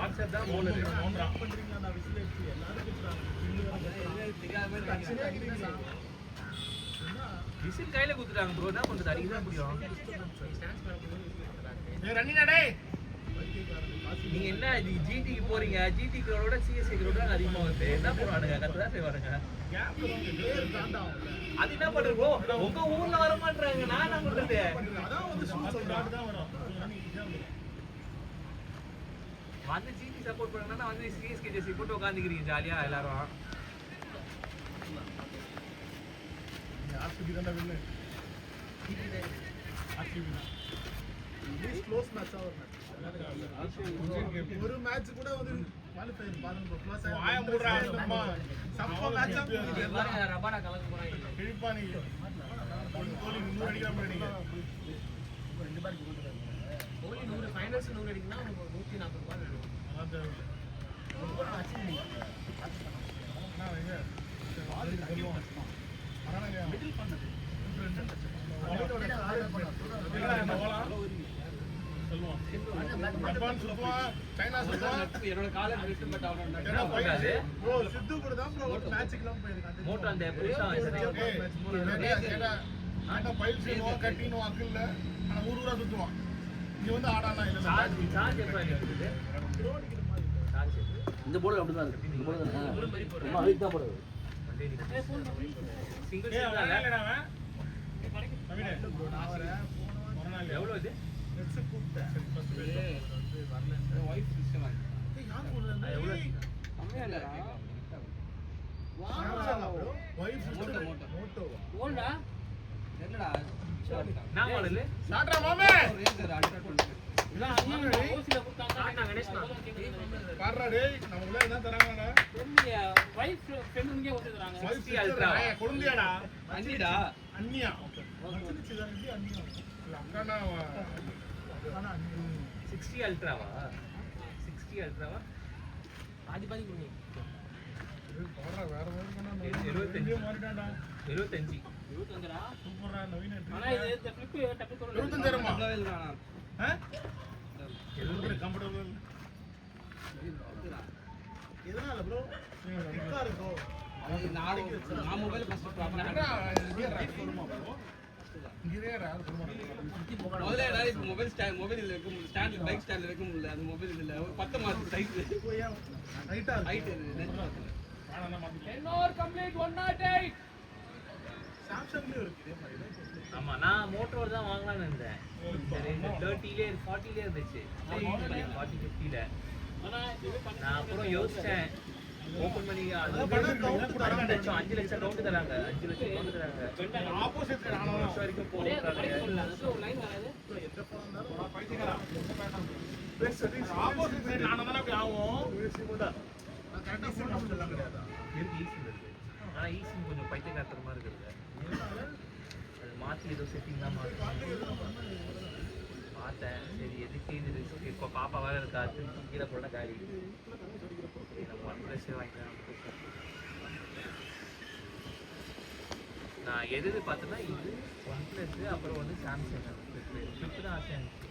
ஆக்சர் தான் போலரு நோன்றான் விசில் கையில குத்துட்டாங்க ப்ரோ என்ன பண்றது அடிக்க தான் முடியும் ரன்னிங் டேய் நீங்க என்ன இது ஜிடிக்கு போறீங்க ஜிடி கிரௌடோட சிஎஸ்சி கிரௌட அதிகமா வருது என்ன பண்ணுவானுங்க கத்துதான் செய்வானுங்க அது என்ன பண்றது ப்ரோ உங்க ஊர்ல வர மாட்டாங்க நான் என்ன பண்றது அதான் வந்து சூப்பர் டாட் தான் வரும் வந்து ஜிடி சப்போர்ட் பண்ணா வந்து சிஎஸ்கே ஜெர்சி போட்டு உட்காந்துக்கிறீங்க ஜாலியா எல்லாரும் ஆர்சிபி தான் வின்னு ஆர்சிபி தான் இது க்ளோஸ் மேட்ச் ஒரு மேட்ச் கூட வந்து குவாலிஃபையர் பாருங்க க்ளோஸ் ஆய மூடுறாங்க சப்ப மேட்ச் எல்லாரும் ரபானா கலந்து போறாங்க கிழிப்பானி கோலி 100 அடிக்கிற மாதிரி நீங்க ரெண்டு பேருக்கு போட்டுறாங்க கோலி 100 ஃபைனல்ஸ் 100 அடிக்குனா உங்களுக்கு 140 பால் வேணும் அதான் ரொம்ப ஆச்சரியம் நான் இங்க வால் சொல்லுவோம் அரணங்க மிடில் பண்ணது சொல்லுவோம் ஜப்பான் சுத்துவான், சைனா சுத்துவான். என்னோட காலேஜ் விட்டு பட் அவனோட ஏன்னா கூடாது. bro, சித்து கூட தான் bro ஒரு மேட்ச்க்குலாம் போயிருக்கான். மோட்டோ அந்த புதுசா ஆனா பைல் செய்வோம், கட்டினும் அக்கல்ல. ஆனா ஊரா சுத்துவான். இங்க வந்து ஆடானா இல்ல. சார்ஜ் எப்போ இருக்குது சார்ஜ் இந்த போர்டு அப்படிதான் இருக்கு. இந்த போர்டு தான் ரொம்ப அழுக்கு தான் போடுது. சிங்கிள் ஏய் சீட் இல்லடா அவன். நவீனே bro நான் வரேன். ஒரு நாள் எவ்வளோ இது நெட்ஸ் கூப்பிட்டேன். சரி ஃபர்ஸ்ட் வந்து வரல. வைஃப் சிஸ்டம் ஏய் யார் போடுறது? எவ்வளோ கம்மியா இல்லடா வைஃப் மோட்டோ ஓல்டா என்னடா நான் மாடல் சாட்ரா மாமே. ரேசர் அல்ட்ரா 20 இதெல்லாம் அண்ணா ஓசில கொடுத்தாங்க நான் கணேஷ் பாருடா டேய் நம்ம உள்ள என்ன தராங்கடா? தெரியலையா வைஃப் ஃப்ரெண்டுங்க ஓசி தராங்க வைஃப் 60 அல்ட்ரா. குழந்தையாடா? அண்ணிடா அண்ணியா? ஓகே. மச்சிச்சு தான் இது அண்ணியா. இல்ல அக்கானா அக்கானா அண்ணி. 60 அல்ட்ராவா 60 அல்ட்ராவா பாதி பாதி கொடுங்க இது பாருடா வேற மாதிரி பண்ணா 75. மாறிட்டான்டா. 75 25டா சூப்பரா நவீன ஆனா இது இந்த ஃபிளிப் டப்பு கொண்டு 25 அவ்வளவு இல்லடா ஆ? 70 கம்ஃபர்டபிள். எதனால ப்ரோ? திக்கா இருக்கோ. நாளைக்கு நான் மொபைல் ஃபர்ஸ்ட் ப்ராப்ளம் என்னடா இங்க ரைட் வருமா ப்ரோ? இங்கே யார் வருமா? முதல்ல ஏதாவது இப்போ மொபைல் இல்ல வைக்க முடியல ஸ்டாண்ட் பைக் ஸ்டாண்ட்ல வைக்க முடியல அது மொபைல் இல்ல ஒரு 10 மாசம் சைஸ் போயா ரைட்டா ஹைட் நெட் ஆனா மாத்தி. இன்னொரு கம்ப்ளீட் 108 சாம்சங்லயே இருக்கு இதே மாதிரி. ஆமா நான் மோட்டோர் தான் வாங்கலாம்னு இருந்தேன் சரி இந்த 30லே 40லே இருந்துச்சு 40 50ல ஆனா இது பண்ண நான் அப்புறம் யோசிச்சேன் ஓபன் பண்ணி அது பணம் கவுண்ட் தராங்க. 5 லட்சம் கவுண்ட் தராங்க 5 லட்சம் கவுண்ட் தராங்க ஆப்போசிட் ஒரு வருஷம் வரைக்கும் போகும் சொல்லல அது ஒரு லைன் வராது எந்த ஃபோன் இருந்தாலும் நான் பைத்தியக்காரா. ஆப்போசிட் சைடு நானா தான அப்படி ஆகும். நான் கரெக்ட்டா ஃபோன் நம்பர் சொல்ல கிடையாதா? இருக்கு ஈஸி இருக்கு ஆனா ஈஸி கொஞ்சம் பைத்தியக்காரத்தனமா இருக்குது அது மாத்தி ஏதோ செட்டிங்லாம் பார்த்தேன் சரி எதுக்கு இது ரிஸ்க் இப்போ பாப்பா வேற இருக்கா திருப்பி கீழே போட காலி நம்ம ஒன் ப்ளஸ் வாங்கிக்கலாம் நான் எது பார்த்தேன்னா இது ஒன் ப்ளஸ் அப்புறம் வந்து சாம்சங் ஃபிளிப் தான் ஆசையாக இருந்துச்சு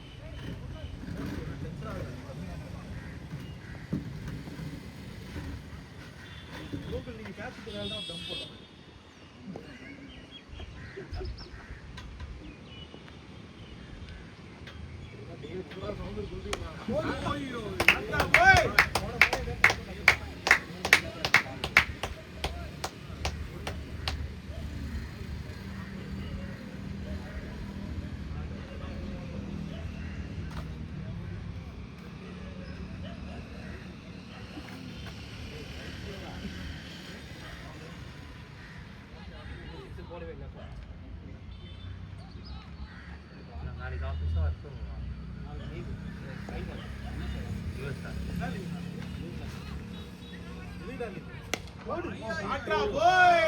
லோக்கல் நீங்க கேட்சுக்கு தான் டம்ப் போடலாம். ஐயோ அண்ணா போய் நாளைக்கு ஆஃபீஸாக ஒர்க் பண்ணுவான் யூஎஸ் தான் ஆட்ரா போய்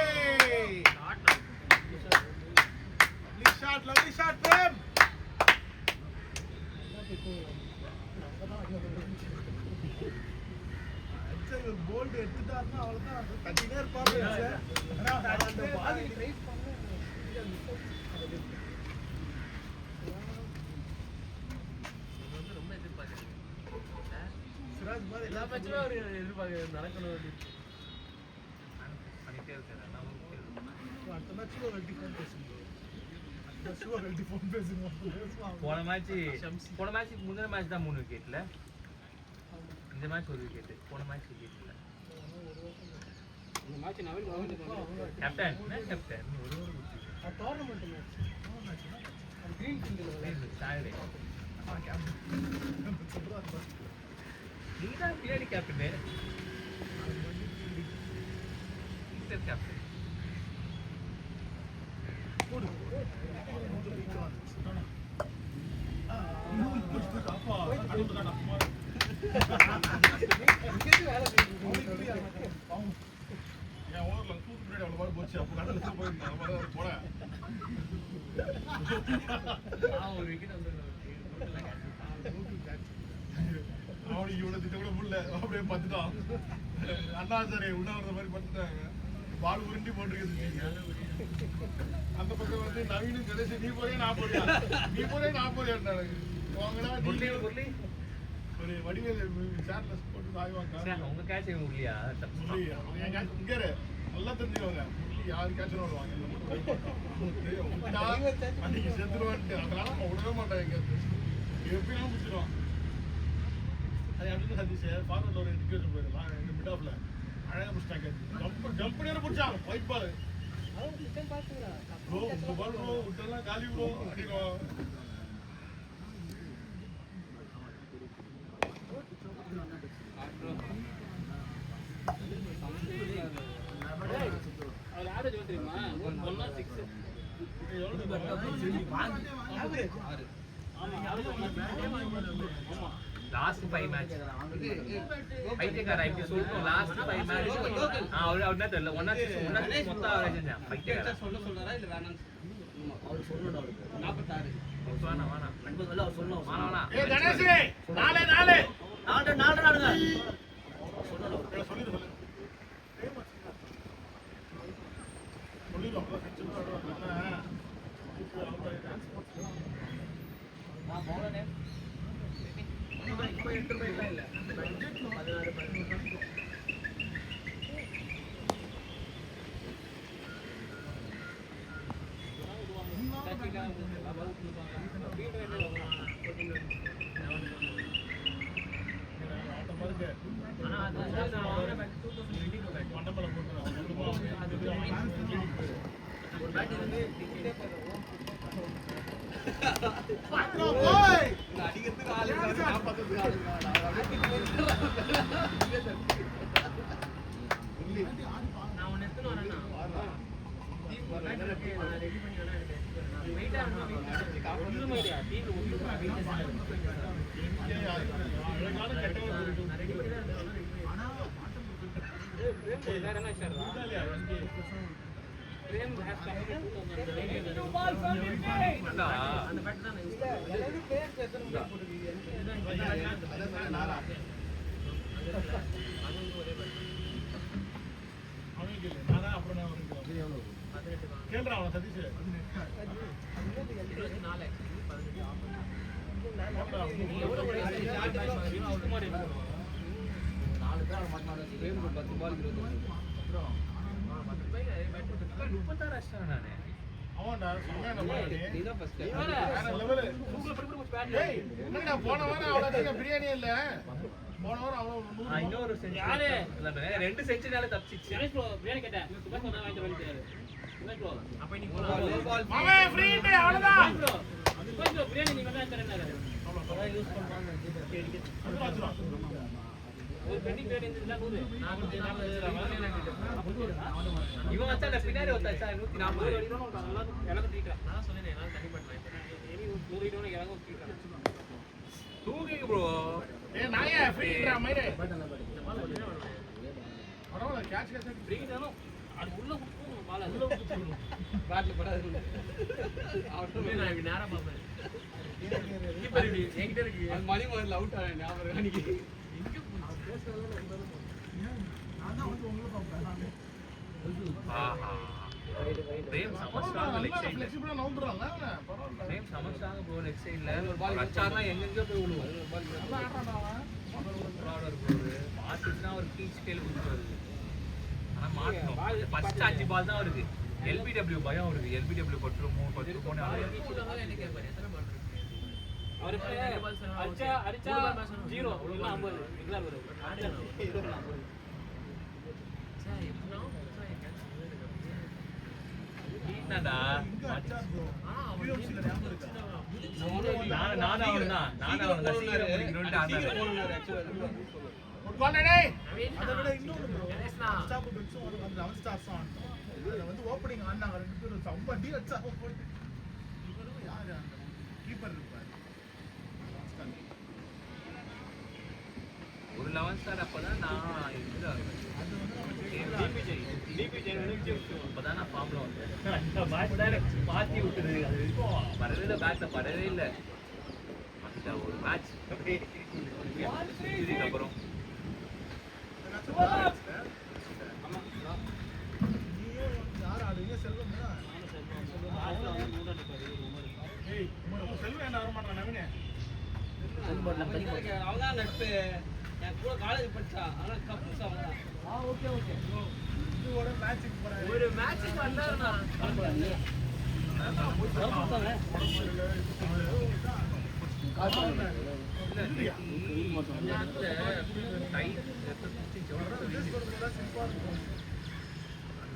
lovely shot prem அச்சோ போல்ட் எடுத்துட்டாருன்னா அவ்வளவுதான் கட்டினே இருப்பாரு ஆனா அந்த பால் ரைட் பண்ண ரொம்ப எதிர்பார்க்குறேன் சிராஜ் மாதிரி எல்லா மேட்சுமே ஒரு எதிர்பார்க்க நடக்கணும் பண்ணிட்டே இருக்கேன் அடுத்த மேட்ச்ல ஒரு டிஃபன் பேசுங்க அடுத்த மேட்ச்ல ஒரு டிஃபன் பேசுங்க போன மேட்ச் முந்தின மேட்ச் தான் 3 விக்கெட்ல இந்த மேட்ச் ஒரு விக்கெட் போன மேட்ச் விக்கெட் இல்ல இந்த மேட்ச் நவீன் கேப்டன் என்ன கேப்டன் ஒரு டோர்னமெண்ட் மேட்ச் கிரீன் கிங்ல சாட்டர்டே நீதான் பின்னாடி கேப்டன் இன்டர் கேப்டன் ஒரு விக்கெட் வந்து அவனுக்கு இவ்வளவு திட்ட கூட முடியல அப்படியே பார்த்துட்டான் அண்ணா சார் உள்ள வர்ற மாதிரி பார்த்துட்டாங்க பால் உருண்டி போட்டுருக்குது அந்த பக்கம் வந்து நவீனும் கடைசி நீ போறியா நான் போறியா நீ போறியா நான் போறியா வாங்கடா முரளி ஒரு வடிவேலு சேர்ல போட்டு ஆய்வாங்க உங்க கேட்ச் இல்லையா முரளி அவங்க என் catch இங்க இரு. நல்லா தெரிஞ்சுக்கோங்க முரளி யார் கேட்சரும் வருவாங்க அன்னைக்கு செத்துருவான்ட்டு அதனால அவன் விடவே மாட்டான் எங்க எப்படியும் முடிச்சிருவான் அது அடுத்து சதீஷ் ஃபார்வர்டில் ஒரு எஜுகேஷன் போயிடலாம் எங்கள் மிட் ஆஃப்ல அழகாக பிடிச்சிட்டாங்க ஜம்ப் பண்ணி பிடிச்சாங்க ஒயிட் பால் ப்ரோ உங்க பால் ப்ரோ விட்டெல்லாம் காலி ப்ரோ அடிக்கும் அவர் ஆவரேஜ் எவ்வளோ தெரியுமா 106 லாஸ்ட் 5 மேட்ச் பைத்தியக்காரா இப்படி சொல்றோம் லாஸ்ட் 5 மேட்ச் அவர் என்ன தெரியல 106 மொத்த ஆவரேஜ் செஞ்சான் பைத்தியக்காரா சொல்றாரா இல்ல வேணாம் அவர் சொல்லணும் அவருக்கு 46 வாணா 50 அவர் சொல்லணும் வாணா ஏய் கணேஷ் நாலே நாடுங்க சொல்லணும் சொல்லிடு சொல்லிடும் நான் போனே இப்போ 8 ரூபாய்லாம் இல்ல 16 மண்டபம் அடிக்கிறதுக்கு ஆளு காப்பாத்துறதுக்கு ஆளு நான் ஒன்னு எடுத்துட்டு வரேன்னா ரெடி பண்ணி வேணா எடுத்து வெயிட்டா கேள்றா அவன் சதீஷ் அவன்டா போன வாரம் அவ்வளோ பிரியாணி இல்ல போன வாரம் அவ்வளோ இன்னொரு ரெண்டு செஞ்சுனால தப்பிச்சு பிரியாணி கேட்டேன் சுபாஷ் சொன்னா வாங்கிட்டு வந்துட்டாரு அப்ப இன்னைக்கு அவன் ஃப்ரீ அவ்வளவுதான் சுபாஷ் பிரியாணி நீங்க தான் தரேன்னாரு யூஸ் பண்ணுவாங்க ஒரு பெட்டி பிரியாணி இருந்துச்சுன்னா 100 இவன் வச்சா அந்த பின்னாடி வச்சா 140 எனக்கு தீக்கிறேன் நான் சொன்னேன் என்னால தண்ணி பண்றேன் 100 கிலோ எனக்கு தீக்கிறேன் தூக்கிங்க ப்ரோ ஏய் நாயே ஃப்ரீடா மயிரே பட்டன் பரவாயில்ல கேட்ச் கேட்ச் ஃப்ரீ தானோ அது உள்ள குடுக்கும் பால் உள்ள குடுத்துறணும் பேட்ல படாது நான் இப்படி நேரா பாப்பேன் கீப்பர் இப்படி என்கிட்ட இருக்கு அது மணி முதல்ல அவுட் ஆன ஞாபகம் அன்னைக்கு ஆஹா பிரேம் சமஸ்டாங்க லெக் சைடுல ஃப்ளெக்சிபிளா நவுந்துறான்ல பரவாயில்ல பிரேம் சமஸ்டாங்க ப்ரோ லெக் சைடுல அச்சானா எங்கெங்க போய் விழுவும் நல்லா ஆடுறான்டா அவன் ப்ராடர் ப்ரோ மாட்டினா ஒரு கீச் ஸ்கேல் கொடுத்துருவாரு ஆனா மாட்டணும் ஃபர்ஸ்ட் 5 பால் தான் இருக்கு எல்பிடபிள்யூ பயம் அவருக்கு எல்பிடபிள்யூ பட்டுருமோ பட்டுருமோன்னு எனக்கு எத்தனை பால் அவருக்கு அடிச்சா 0 இல்ல 50 ரெகுலர் வரும் என்னடா நானும் அவன் தான் சீக்கிரம் முடிக்கணும்னு ஆடுறாரு குட் பால் டேய் அதை விட இன்னொரு ஸ்டாப் பெட்ஸும் ஒரு 11 ஸ்டார்ஸ் ஆனோம் அதுல வந்து ஓப்பனிங் ஆனாங்க ரெண்டு பேரும் சம்ப டி வச்சா போட்டு இவரும் யாரு அந்த கீப்பர் இருப்பாரு ஒரு 11 ஸ்டார் அப்பதான் நான் இதுல அப்பதான் நான் ஃபார்ம்ல வந்தேன் அந்த மேட்ச் தான் எனக்கு மாத்தி விட்டுது அது வரைக்கும் வரவே இல்லை பேக்ல படவே இல்லை அந்த ஒரு மேட்ச் இதுக்கப்புறம் யார் ஆடுவீங்க செல்வம் ஏய் செல்வம் என்ன வர மாட்டான் நவீனே தண்ணி பாட்டில் தண்ணி பாட்டில். அவதான் நட்பு. என் கூட காலேஜ் படிச்சா ஆனா கப்புஸ் அவதான். Okay okay. இதுவோட மேட்சுக்கு போறாரு. ஒரு மேட்சுக்கு வந்தாருண்ணா.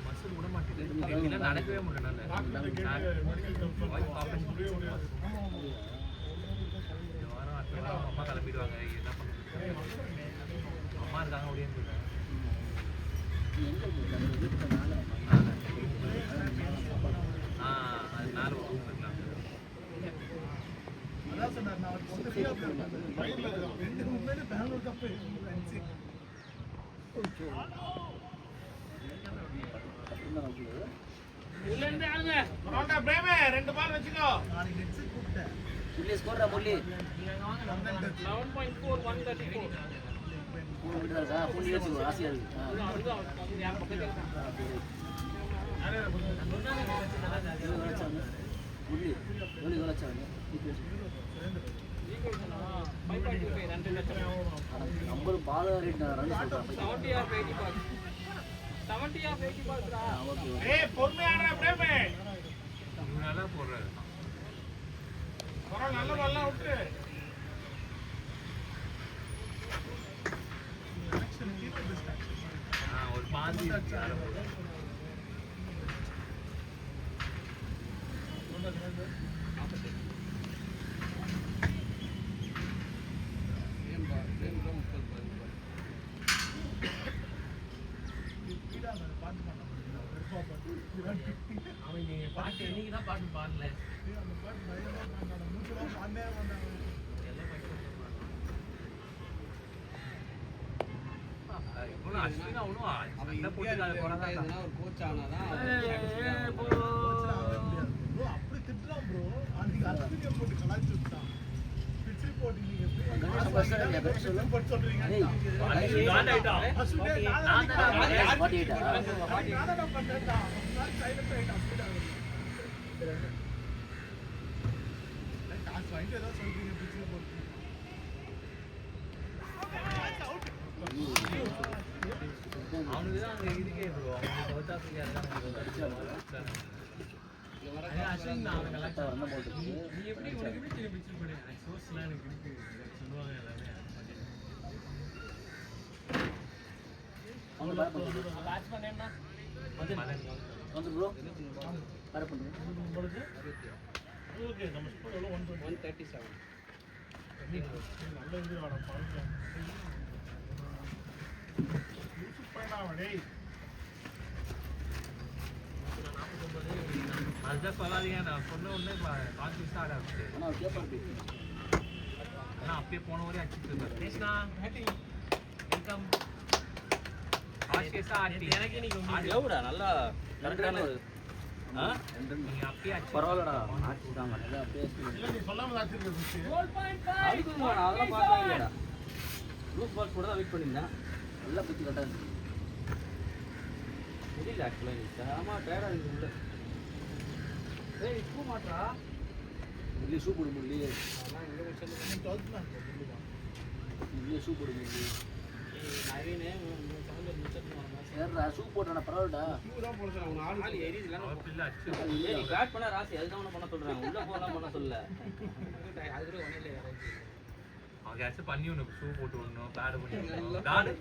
மசில் விட மாட்டேங்குது. நடக்கவே முடியல. அம்மா கிளம்பிடுவாங்க. என்ன பண்ணுறது? அம்மா இருக்காங்க அப்படின்னு சொல்றேன். அதனால ஒரு ரூம் இருக்கலாம். அதான் சொன்னார் நான் அவருக்கு வந்து ஃப்ரீயா மைண்ட்ல 2 உண்மையிலே பெங்களூர் கப் உள்ள இருந்து ஆளுங்க. பரோட்டா பிரேமே 2 பால் வெச்சுக்கோ. நாளைக்கு ஹெட்செட் கூப்பிட்டேன். முள்ளி ஸ்கோர்ரா முள்ளி. 11.4 134. ஃபோன் விட்டுறாருக்கா? ஃபோன் வச்சுக்கோ, ஆசையா இருக்கு. என் பக்கத்துல முள்ளி எவ்வளோ வச்சாங்க? 50 பால் ரேட் ரன் சொல்கிறேன். 70 or 80 balls. 70 or 80 balls டா. Okay okay. ஏய் பொறுமையாடா பிரேமே. இவனால போடுறாரு. பரவாயில்ல நல்ல பால்லாம் விட்டு. ஒரு பாதி அவங்க பாட்டு என்னைக்கு தான் பாட்டு பாடல. அந்த பாட்டு பயங்கரமா பாடினாங்க. மூச்சுலாம் பாடவே மாட்டாங்க. இவ்வளோ அஸ்வினா ஒன்றும் அந்த போட்டுக்காக போறாங்க. ஒரு கோச் ஆனாதான் ப்ரோ அப்படி திட்டுறான் ப்ரோ. அன்னைக்கு அஸ்வினியை போட்டு கலாய்ச்சி விட்டான். பிச்சு போட்டு நீங்க எப்படி போட்டு சொல்றீங்க? அஸ்வினே நான் தான் பண்ணேன்டா. சைலண்ட் ஆயிட்டான். காசு வாங்கிட்டு ஏதோ சொல்றீங்க பிச்சு போட்டு. அவனுக்கு தான் அங்கே இருக்கே ப்ரோ. அவங்க சவுத் ஆஃப்ரிக்கா அஸ்வின் நான் கரெக்டாக வரணும் போட்டு. நீ எப்படி உனக்கு எப்படி தெரியும் பிக்சர் பண்ணி சோர்ஸ்லாம் எனக்கு இருக்கு சொல்லுவாங்க எல்லாமே. அவங்க பேர் பண்ணுறது பேட்ஸ்மேன் என்ன வந்து ப்ரோ பேர் பண்ணுறது. ஓகே நம்ம ஸ்கூல் எவ்வளோ 137. நல்ல இது ஆட பாருங்க. அதுதான் சொல்லாதீங்க. நான் சொன்ன உடனே கான்ஃபியூஸாக ஆட ஆரம்பிச்சு. ஆனால் கேட்பாரு ஆனால் அப்பயே போன வரையும் அடிச்சுட்டு இருந்தார். பேசினா வெல்கம் ஆஷியஸா ஆட்டி. எனக்கு இன்னைக்கு எவ்வளோடா நல்லா கரெக்டான ஒரு நீங்கள் அப்பயே அடிச்சு பரவாயில்லடா ஆட்சி தான் நல்லா அப்படியே இல்ல நீ சொல்லாம ஆச்சிருக்க. அதெல்லாம் பார்க்கவே இல்லைடா. லூஸ் பால் கூட தான் வெயிட் பண்ணியிருந்தேன். நல்லா பிச்சு கரெக்டாக இருந்துச்சு. முடியல ஆக்சுவலாக எனக்கு ஆமாம் டயர்டாக இருக்குது உள்ள. ஏய் ஷூ மாட்டா முள்ளி ஷூ போடு முள்ளி. முள்ளி ஷூ போடு முள்ளி. சரிடா ஷூ போடுறா பரவாயில்லடா. அவர் பிள்ளை அடிச்சு ஏய் நீ பேட் பண்ண ராசி அதுதான் ஒன்று பண்ண சொல்கிறாங்க. உள்ளே போகலாம் பண்ண சொல்ல. அது கூட ஒன்றும் இல்லை. அவங்க ஏதாச்சும் பண்ணி ஒன்று ஷூ போட்டு விடணும். பேடு பண்ணி விடணும். டாடு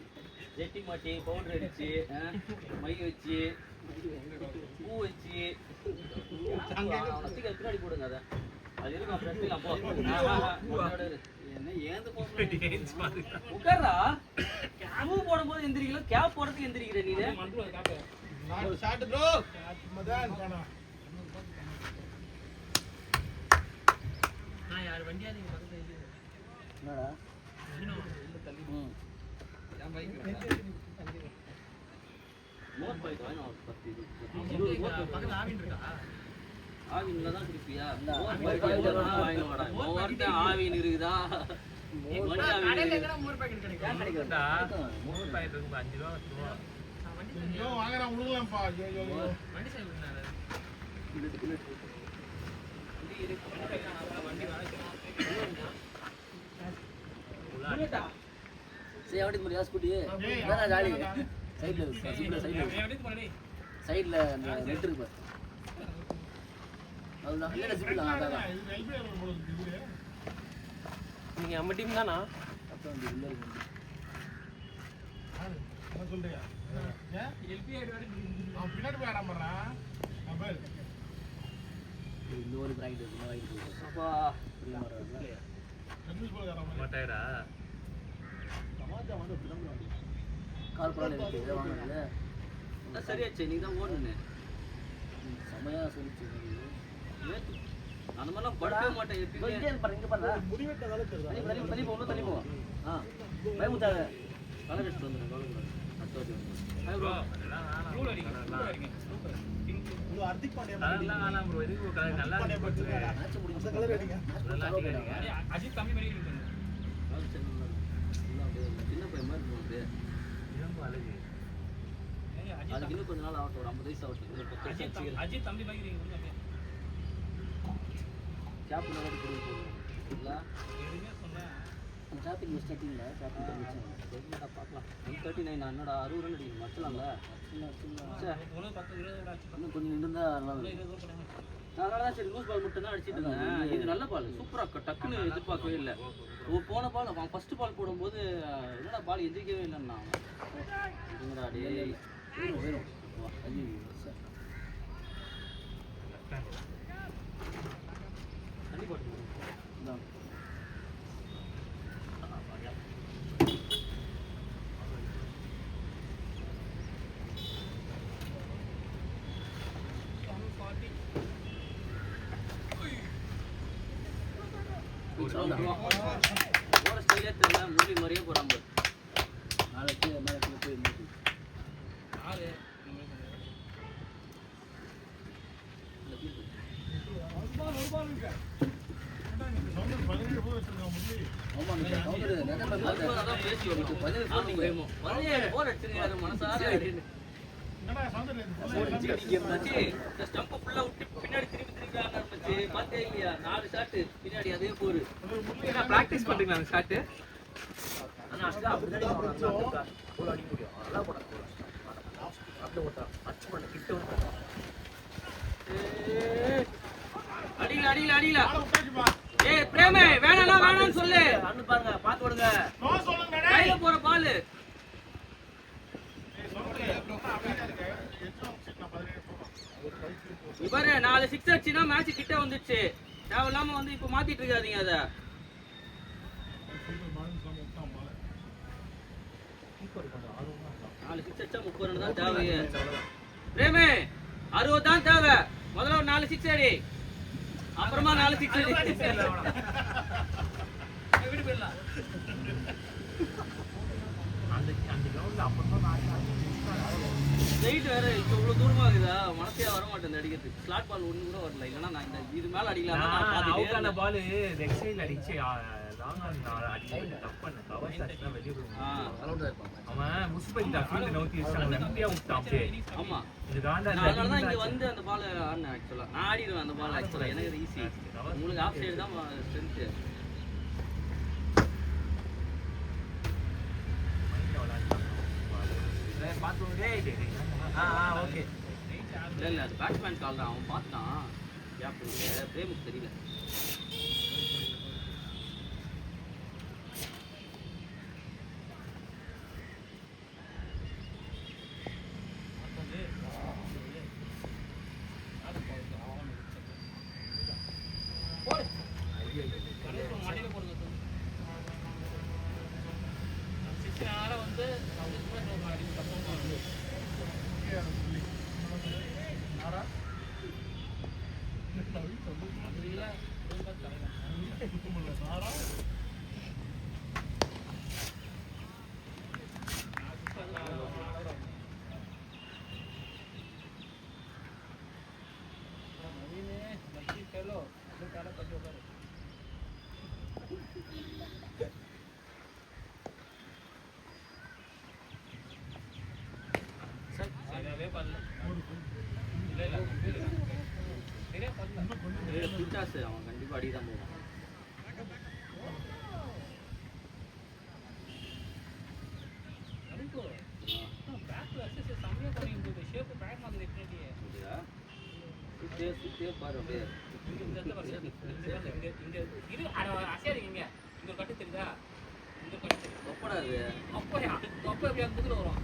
ஜெட்டி மாட்டி பவுடர் அடிச்சு மை வச்சு பூ வச்சு அவனுக்கு பின்னாடி போடுங்க. அதை அது இருக்கும் அப்புறம் அப்போ என்ன ஏந்து போடுறா. பூ போடும்போது எந்திரிக்கல கேப் போடுறதுக்கு எந்திரிக்கிற நீ. ஒரு ஷாட் ப்ரோ. மதான் காணா. நான் யார் வண்டியா நீங்கள் பக்கத்தில் என்னடா என் பைக் மோர் பைக் வாங்கி 10 பக்கத்தில் ஆவின் இருக்கா? ஆவின்ல தான் குடிப்பியா? வாங்கி வாடா. ஆவின் இருக்குதா? கடையில் எங்கடா மோர் பாக்கெட் கிடைக்கும்? மூணு பாக்கெட் இருக்கு. 5 ரூபா 10 ரூபா. ஐயோ வாங்குறேன் உழுகலாம்ப்பா. ஐயோ வண்டி சைடு விடுனாரு. வண்டி இருக்கு. வண்டி வாங்கிக்கலாம். சரி அவடி முடியா ஸ்கூட்டி வேணா ஜாலி சைடுல சைடுல அந்த நெட் இருக்கு பாரு அதுதான் இல்ல ஜிப்ல அதான் நீங்க நம்ம டீம் தானா அப்புறம் அந்த உள்ள இருக்கு என்ன சொல்றியா ஏன் அவன் பின்னாடி போய் ஆடாம போறான் மொபைல் இந்த ஒரு பிராக்கெட் இருக்கு வாங்கிட்டு அப்பா புரிய மாட்டேங்குது டென்னிஸ் பால் ஆடாம மாட்டாயடா சமாஜா வந்து பிளம்பு கால் பரவாயில்ல இருக்கு வாங்குறது அதான் சரியாச்சு நீ தான் ஓடுனே செமையா சொல்லிச்சு அந்த மாதிரிலாம் படுக்கவே மாட்டேன் எப்பயுமே இங்க பாரு முடிவெட்டதால தெரியுதா தள்ளி போ தள்ளி போ ஆ பயமுத்தாத கலர் எடுத்து வந்துடுறேன் கவலைப்படாது அடுத்த வாட்டி ப்ளூல அடிங்க இது ஹார்திக் பாண்டியா அதெல்லாம் வேணாம் ப்ரோ இதுக்கு நல்லா இருக்கு மேட்ச் முடிஞ்சு அந்த கலர் அடிங்க நல்லா அடிக்காதீங்க அஜித் கம்மி பண்ணி இருக்கு சின்ன பையன் மாதிரி இருக்கும் அப்படியே ரொம்ப அழகு அதுக்கு இன்னும் கொஞ்ச நாள் ஆகட்டும் ஒரு 50 வயசு ஆகட்டும் ஒரு 10 வருஷம் வச்சுக்கிறேன் அஜித் தம்பி மாதிரி இருக்கு கேப் நல்லா கொடுக்கும் இல்லை எதுவுமே சொன்னேன் ஷாப்பிங் மிஸ்டேக்கிங்ல ஷாப்பிங் பண்ணிச்சு தெரியலடா பார்க்கலாம் 139 நான் என்னடா 60 ரன் அடிக்கணும் மச்சலாம்ல ஒன்று 10 20 ஆச்சு இன்னும் கொஞ்சம் இருந்தா நல்லா இருக்கும் 20 போடுங்க அதனால தான் சரி லூஸ் பால் மட்டும் தான் அடிச்சிட்டு இருந்தேன் இது நல்ல பால் சூப்பராக டக்குன்னு எதிர்பார்க்கவே இல்லை போன பால் அவன் ஃபர்ஸ்ட் பால் போடும்போது என்னடா பால் எந்திரிக்கவே இல்லைன்னா அவன் டே வரும் ஐயோ சார் தண்ணி போட்டு இதான் போகிற ஸ்டைலே தெரியல முரளி மாதிரியே போகிறான் பாரு நாளைக்கு மேலே போய் மூட்டு யாரு சவுண்டர் 17 போய் வச்சிருக்கான் முன்னாடி ஆமா நீங்க கவுண்டர் நிறைய பேர் அதான் பேசி வந்துட்டு 17 போர் அடிச்சிருக்காரு மனசார என்னடா சவுண்டர் இந்த ஸ்டம்பை ஃபுல்லாக விட்டு பின்னாடி திருப்பி ஆரம்பிச்சு பார்த்தே இல்லையா 4 ஷாட்டு பின்னாடி அதே போரு என்ன ப்ராக்டிஸ் பண்றீங்களா அந்த ஷாட் ஆனா அஷ்டா அப்படிதான் கோல் அடிக்க முடியும் நல்லா போடா அப்படியே ஓட்டா அச்சு பண்ண கிட்ட வந்து அடியில ஏய் பிரேமே வேணாம்னு சொல்லு அண்ணு பாருங்க பாத்து விடுங்க நோ சொல்லுங்க கையில போற பால் இவரு 4 6 அடிச்சுனா மேட்ச் கிட்ட வந்துச்சு தேவையில்லாம வந்து இப்ப மாத்திட்டு இருக்காதீங்க அத 4 6 அடிச்சா 30 ரன் தான் தேவையே பிரேமே 60 தான் தேவை முதல்ல ஒரு 4 6 அடி அப்புறமா 4 6 அடி வீடு போயிடலாம் அந்த கிரவுண்ட்ல அப்பதான் ஸ்ட்ரைட் வேற இப்போ இவ்வளவு தூரமா இருக்குதா மனசே வர மாட்டேன் அடிக்கிறதுக்கு ஸ்லாட் பால் ஒண்ணு கூட வரல இல்லைன்னா நான் இந்த இது மேல அடிக்கலாம் அவுக்கான பால் லெக் சைடுல அடிச்சு லாங்கா அடிச்சு டப் பண்ண கவர் சட்னா வெளிய போகும் அவன் முஸ்பெக்ட் ஃபீல்ட் நோக்கி வச்சான் நம்பியா விட்டான் அப்படியே ஆமா இது காண்டா அதனால தான் இங்க வந்து அந்த பால் ஆடினேன் ஆக்சுவலா நான் ஆடிடுவேன் அந்த பால் ஆக்சுவலா எனக்கு இது ஈஸி உங்களுக்கு ஆஃப் சைடு தான் ஸ்ட்ரென்த் ஓகே இல்ல அது பேட்ஸ்மேன் கால் தான் அவன் பார்த்தான் கேப் பிரேமுக்கு தெரியல வந்து பிச்சாஸ் அவன் கண்டிப்பா அடிதான் போவான் சுத்தியே பாரு அப்படியே. இங்க இரு அசையாதீங்க இங்க இங்க ஒரு கட்டு தெரியுதா இந்த கட்டு தெரியுதா ஒப்படா அது. அப்பயா அப்ப எப்படி அந்த இதுல வரும்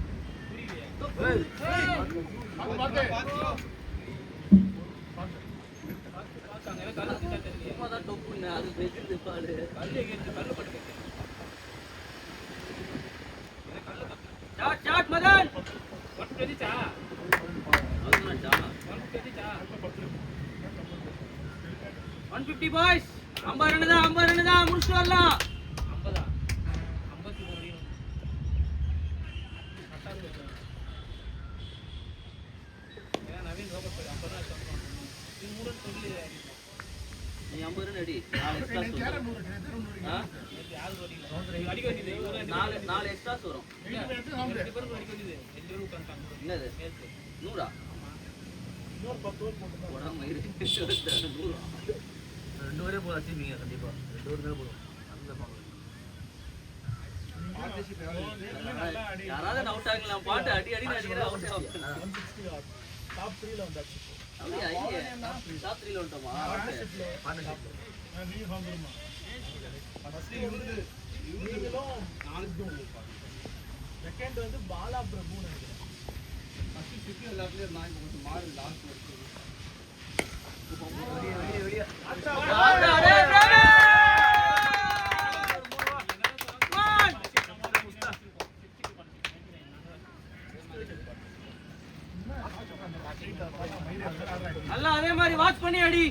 புரியலையே பாக்காங்க கல்லு திட்டா தெரியல சும்மா தான் டொப்புன்னு அது வெச்சிட்டு பாரு. கல்லு எங்க கல்லு பட்டு ஷாட் ஷாட் மதன். ஒன் தெரிச்சா அதுதான் ஜானா. ஒன் தெரிச்சா 150 பாய்ஸ். 50 ரன் தான் முடிச்சு வரலாம். 50 53 அடியும் கட்டாது ஏன்னா நவீன் ரோபோட் 50 தான் சொல்றான் நீ மூணு சொல்லி நீ 50 ரன் அடி. 4 எக்ஸ்ட்ரா எனக்கு யாரை வரும். 100 எனக்கு 100 ஆ? யாரு வரீங்க அடிக்க வேண்டியது 4 எக்ஸ்ட்ராஸ் வரும். ரெண்டு பேரும் அடிக்க வேண்டியது 2 பேரும் உட்கார்ந்தாங்க என்னது? நேத்து 100 இன்னொரு 10 ஓவர் போட்டுதான் உடம்பு இருக்கு. 100 2 பேரே போல அடிப்பீங்க கண்டிப்பா 2 பேர் மேல போடும் அந்த பாங்க யாராவது அவுட் ஆகலாம். பாட்டு அடி அடி அடிக்கிற அவுட் ஆகும். 160 டாப் 3ல வந்தாச்சு அப்படியே ஐயே டாப் 3ல வந்துட்டோமா? பார்ட்னர்ஷிப் நீங்க வாங்குறமா ஃபர்ஸ்ட் நீங்களும் நாளைக்கு செகண்ட் வந்து பாலா பிரபு நினைக்கிறேன் ஃபர்ஸ்ட் சிட்டி எல்லாத்துலயும் நான் கொஞ்சம் மாறு லாஸ்ட் வரைக்கும் வெளிய நல்லா அதே மாதிரி வாட்ச் பண்ணி அடி.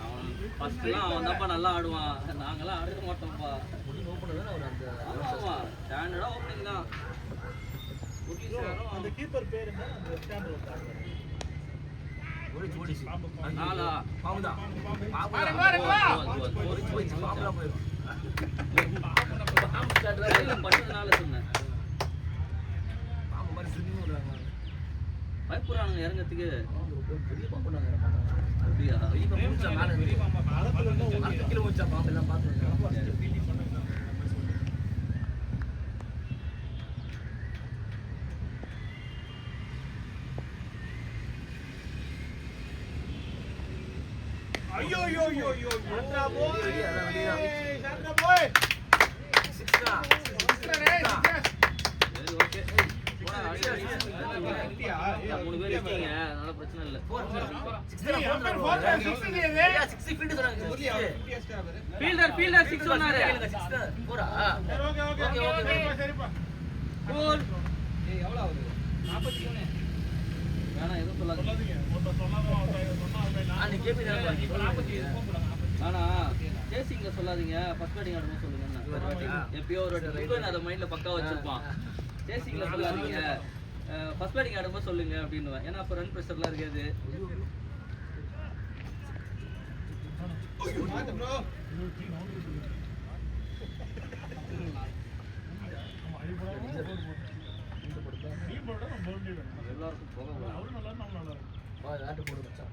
அவன் ஃபர்ஸ்ட்லாம் அவன் தான்ப்பா நல்லா ஆடுவான். நாங்கெல்லாம் ஆட மாட்டோம்ப்பா. ஓபனர் தான் அவர் அந்த ஆமா ஸ்டாண்டர்டா ஓப்பனிங் தான். அந்த கீப்பர் பேர் என்ன அந்த ஸ்டாண்ட் ஓடிச்சு நாலா பாம்பு தான் பாம்புலாம் போயிடும் பண்ணதுனால சொன்னேன். பாம்பு மாதிரி ஸ்விம்மிங் விடுறாங்க பயப்படுறானுங்க இறங்கத்துக்கு. பெரிய பாம்பு நாங்கள் இறப்பாங்க அப்படியா? பெரிய பாம்பு முடிச்சா மேலே கிலோ முடிச்சா பாம்பு எல்லாம் பார்த்துருக்கேன் ஐயோ ஐயோ ஐயோ ஐயோ சண்டா போய் சரி ஓகே. போடா அடி அடி. 3 பேர் இருக்கீங்க அதனால பிரச்சனை இல்லை. ஃபீல்டர் 6 சொன்னாரு. கோல். ஏய் எவ்வளவு ஆகுது 41 வேணாம் எதுவும் சொல்லாதீங்க. ஆனா சேசிங்ல சொல்லாதீங்க. ஃபர்ஸ்ட் பேட்டிங் ஆடும்போது சொல்லுங்க. எப்பயோ ஒரு வாட்டி அதை மைண்ட்ல பக்கா வச்சிருப்பான். சேசிங்ல சொல்லாதீங்க. ஃபர்ஸ்ட் பேட்டிங் ஆடும்போது சொல்லுங்க அப்படின்னுவேன். ஏன்னா அப்ப ரன் பிரஷர்லாம் இருக்காது. எல்லாருக்கும் போக ஆட்டு போடு மச்சான்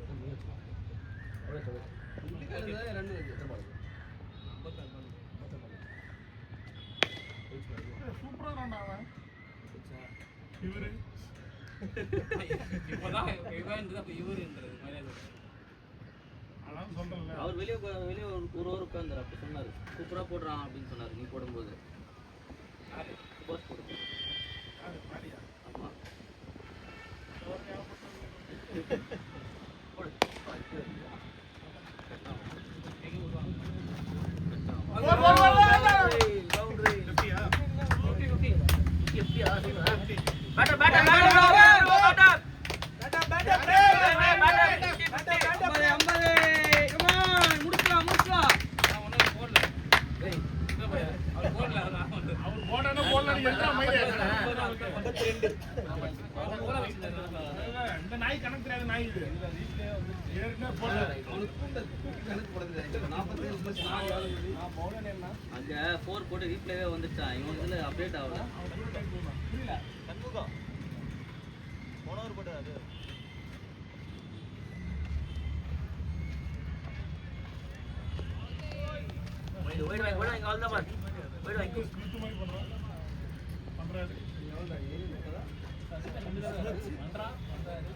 சூப்பரா ராண்டாவன் இவரு இப்பதான் இவருன்றது அதான் சொல்றேன்ல அவர் வெளியே ஒரு ஓவர் உட்கார்ந்தார். அப்படி சொன்னாரு சூப்பரா போடுறான் அப்படின்னு சொன்னாரு. நீ போடும்போது சுபாஷ் போடுங்க. ஆமா இந்த நாய் கணக்கு தெரியாத நாய் இது அங்க 4 போட்டு ரீப்ளேவே வந்துட்டான். இவன் இதுல அப்டேட் ஆகல.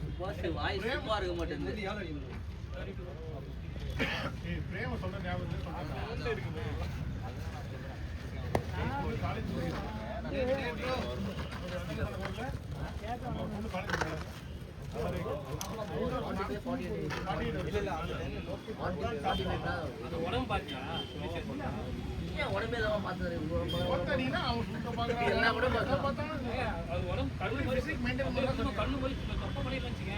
சுபாஷ் வாய் சும்மா இருக்க மாட்டேங்குது. ஏய் பிரேம சொன்ன ஞாபகம் இல்ல சொல்றேன். காலேஜ் உடம்பு பாத்தியா உடம்பே தான் பார்த்தது பார்த்தீங்கன்னா அவன் சுத்த பாக்குறான். எல்லாம் கூட பார்த்தா அது உடம்பு கண்ணு மாதிரி மெயின்டைன் பண்ணா கண்ணு மாதிரி தப்பா பண்ணி வச்சுங்க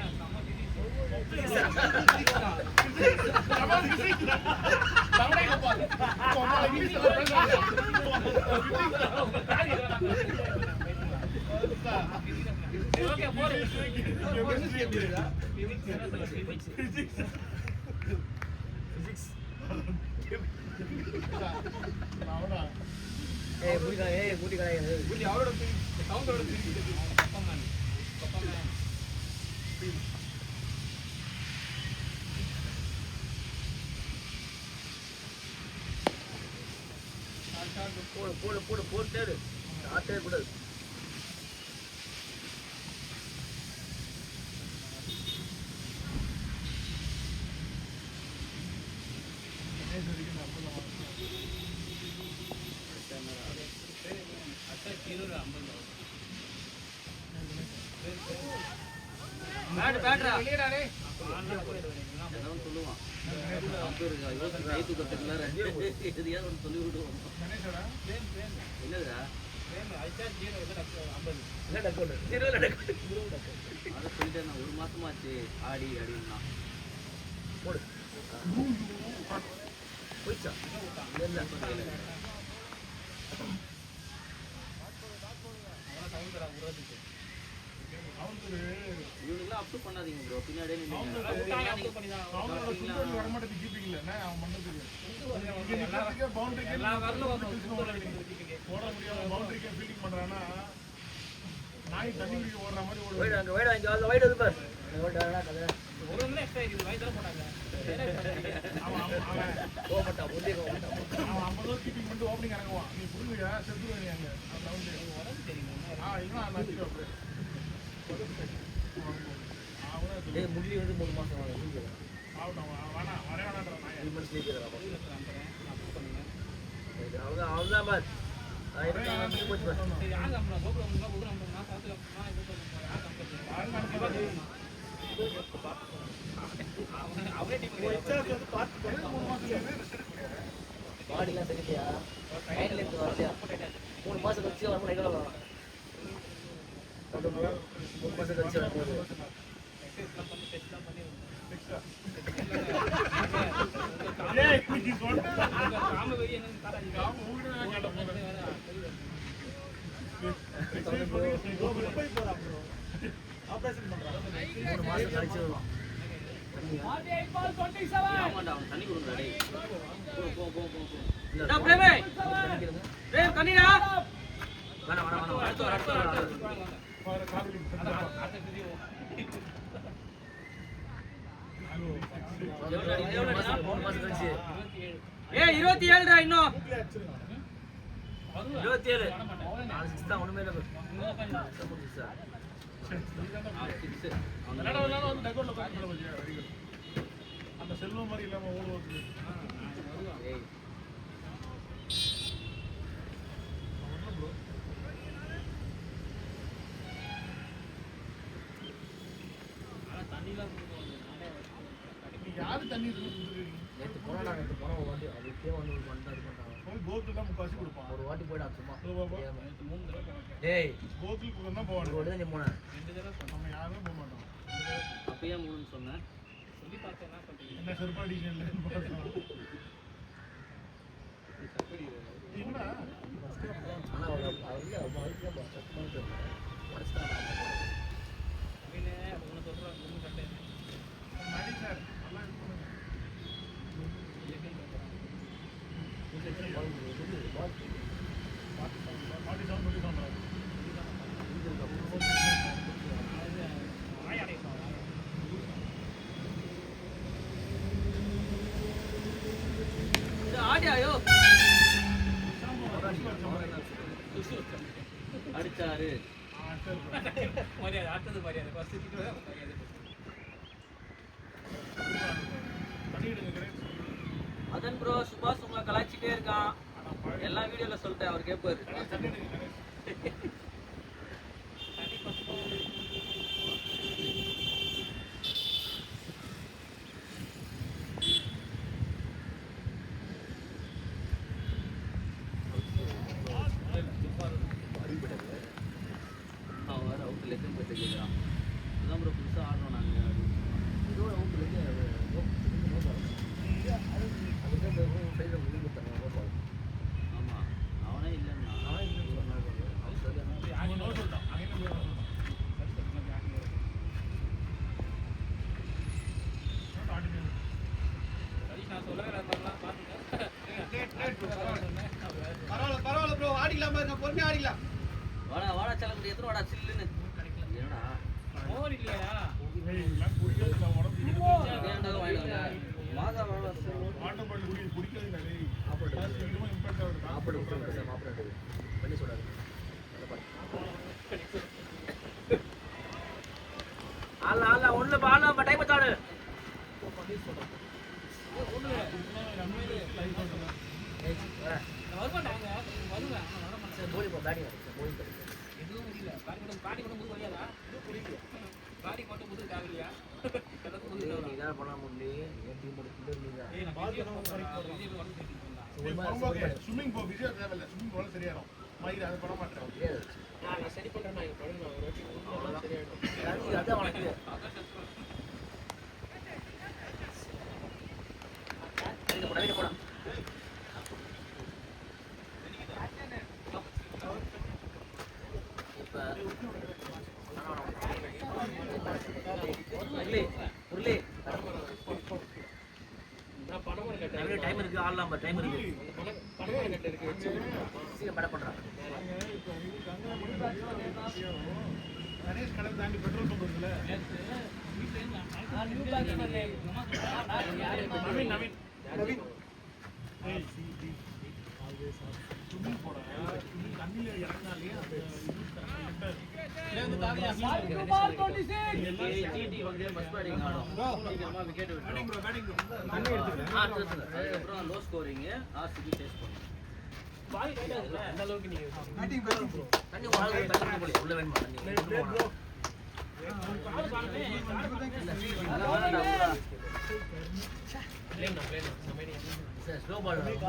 மூடி கடையாது அவரோட சவுண்டோட பப்பம் போட்டு ஆட்டே கூடாது. பேட்ரா ஏதாவது சொல்லுவான். கை தூக்கத்துக்குள்ள எதையாவது ஒன்று சொல்லி விடுவோம். என்னதுடா அதை சொல்லிட்டேன் நான். 1 மாசமாச்சு ஆடி அப்படின்னா போயிச்சா இவனுக்குலாம் அப்ரூவ் பண்ணாதீங்க ப்ரோ. பின்னாடியே நாய் தண்ணி குடிக்க ஓடுற மாதிரி அவன் 50 கீப்பிங் பண்ணிட்டு ஓப்பனிங் இறங்குவான். நீ புரிஞ்சுக்க செத்துருவேன் நீ அங்க முள்ளி வந்து 3 மாசம் அவ்வளோதான் பார். பாடிலாம் சரியா லைன்லேருந்து வரலையா 3 மாசம் கழிச்சு வரணும். எவ்வளோ வரலாம் 3 மாசம் கழிச்சு வரும்போது ஆமாண்டா அவன் தண்ணி கொடுங்கடா டேய். தண்ணிடா வேணாம் அடுத்து வர ஏய் 27டா இன்னும் 27 6 தான் ஒண்ணுமே இல்ல அந்த செல்வம் மாதிரி இல்லாம ஓடுவது யாரு தண்ணி நேற்று போனா ஒரு வாட்டி அதுக்கே வந்து ஒரு மணி நேரம் போய் கோகுல் தான் முக்காசி கொடுப்பான். ஒரு வாட்டி போயிடா சும்மா டேய் கோகுல் பக்கம் தான் போவான். ஒரு நீ போனேன் நம்ம யாரும் போக மாட்டோம். அப்பயே மூணுன்னு சொன்னேன். என்ன செருப்பாடிங்க என்னடா ஆனா மணி சார் நல்லா ஆடியாயோ அடிச்சாரு மரியாதை அடுத்தது மரியாதை ஃபர்ஸ்ட் திட்டு மரியாதை பண்ணிடுங்க கணேஷ். அதன் ப்ரோ சுபாஷ் உங்களை கலாய்ச்சிட்டே இருக்கான். எல்லா வீடியோல சொல்லிட்டேன், அவர் கேட்பாரு. பண்ணிடுங்க கணேஷ். அவர் அவுட் லெசன் போயிட்டு கேட்குறான். அதான் ப்ரோ புதுசாக ஆடுறோம் நாங்கள். ஆமாம், அவனே இல்லைன்னா அவன் நோ சொல்லிட்டான். அங்கே போய் நோ சொல்லிட்டான். நான் சொல்லுறேன் பார்த்துக்க பரவாயில்ல ப்ரோ, ஆடிக்கலாம் பாருங்க, பொறுமையா ஆடிக்கலாம். வாடா வாடா செல்லக்கூடிய எத்தனை வாடா சில்லுன்னு என்னடா மோர் இல்லையா ஏய், இதெல்லாம் குடிக்காது, நான் உடம்பு ஏன்டா வாங்கிடுவாங்க மாதா வாடா வாட்டர் பாட்டில் குடிக்காது நிறைய இம்பாக்ட் ஆகுது. பண்ணி சொல்றாரு ஆளா ஒண்ணு பாலா டைம் தாடு வருவாங்க வருவேன் ஆனால் வர மாட்டேன் போலி போ பேட்டிங் போலி எதுவும் முடியல பாடி மட்டும் முது வரையாதா பாடி மட்டும் முது காவிரியா நீ தான் பண்ண முடியல என் டீம் மட்டும் நீங்க ஏய் நான் பால் ஸ்விம்மிங் போ விஜய் தேவையில்லை, ஸ்விம்மிங் போல சரியாயிடும். மயிர் அதை பண்ண மாட்டேன். நான் சரி பண்றேன். நான் படுங்க ஒரு வாட்டி சரியாயிடும். அதான் உனக்கு போட போட உருளி நான் பணம் கட்ட டைம் இருக்கு, ஆடலாம் டைம் இருக்கு. பணம் கட்ட இருக்கு சீக்கிரம் பட பண்றான். கணேஷ் கடை தாண்டி பெட்ரோல் பம்ப் இருக்குல்ல, நவீன் நவீன் நவீன் ஏய் ஸ்விம்மிங் போட ஸ்விம்மிங் தண்ணியில இறங்கினாலே அந்த ஜிடி வந்து ஃபர்ஸ்ட் பேட்டிங் ஆடும். சீக்கிரமா விக்கெட் விட்டுரும். அதுக்கப்புறம் லோ ஸ்கோரிங் ஆர்சிபி சேஸ் பண்ணும். பாய் ரைட் அந்த அளவுக்கு நீங்க தண்ணி உள்ள வேணுமா தண்ணி ஸ்லோ பால் ரைட்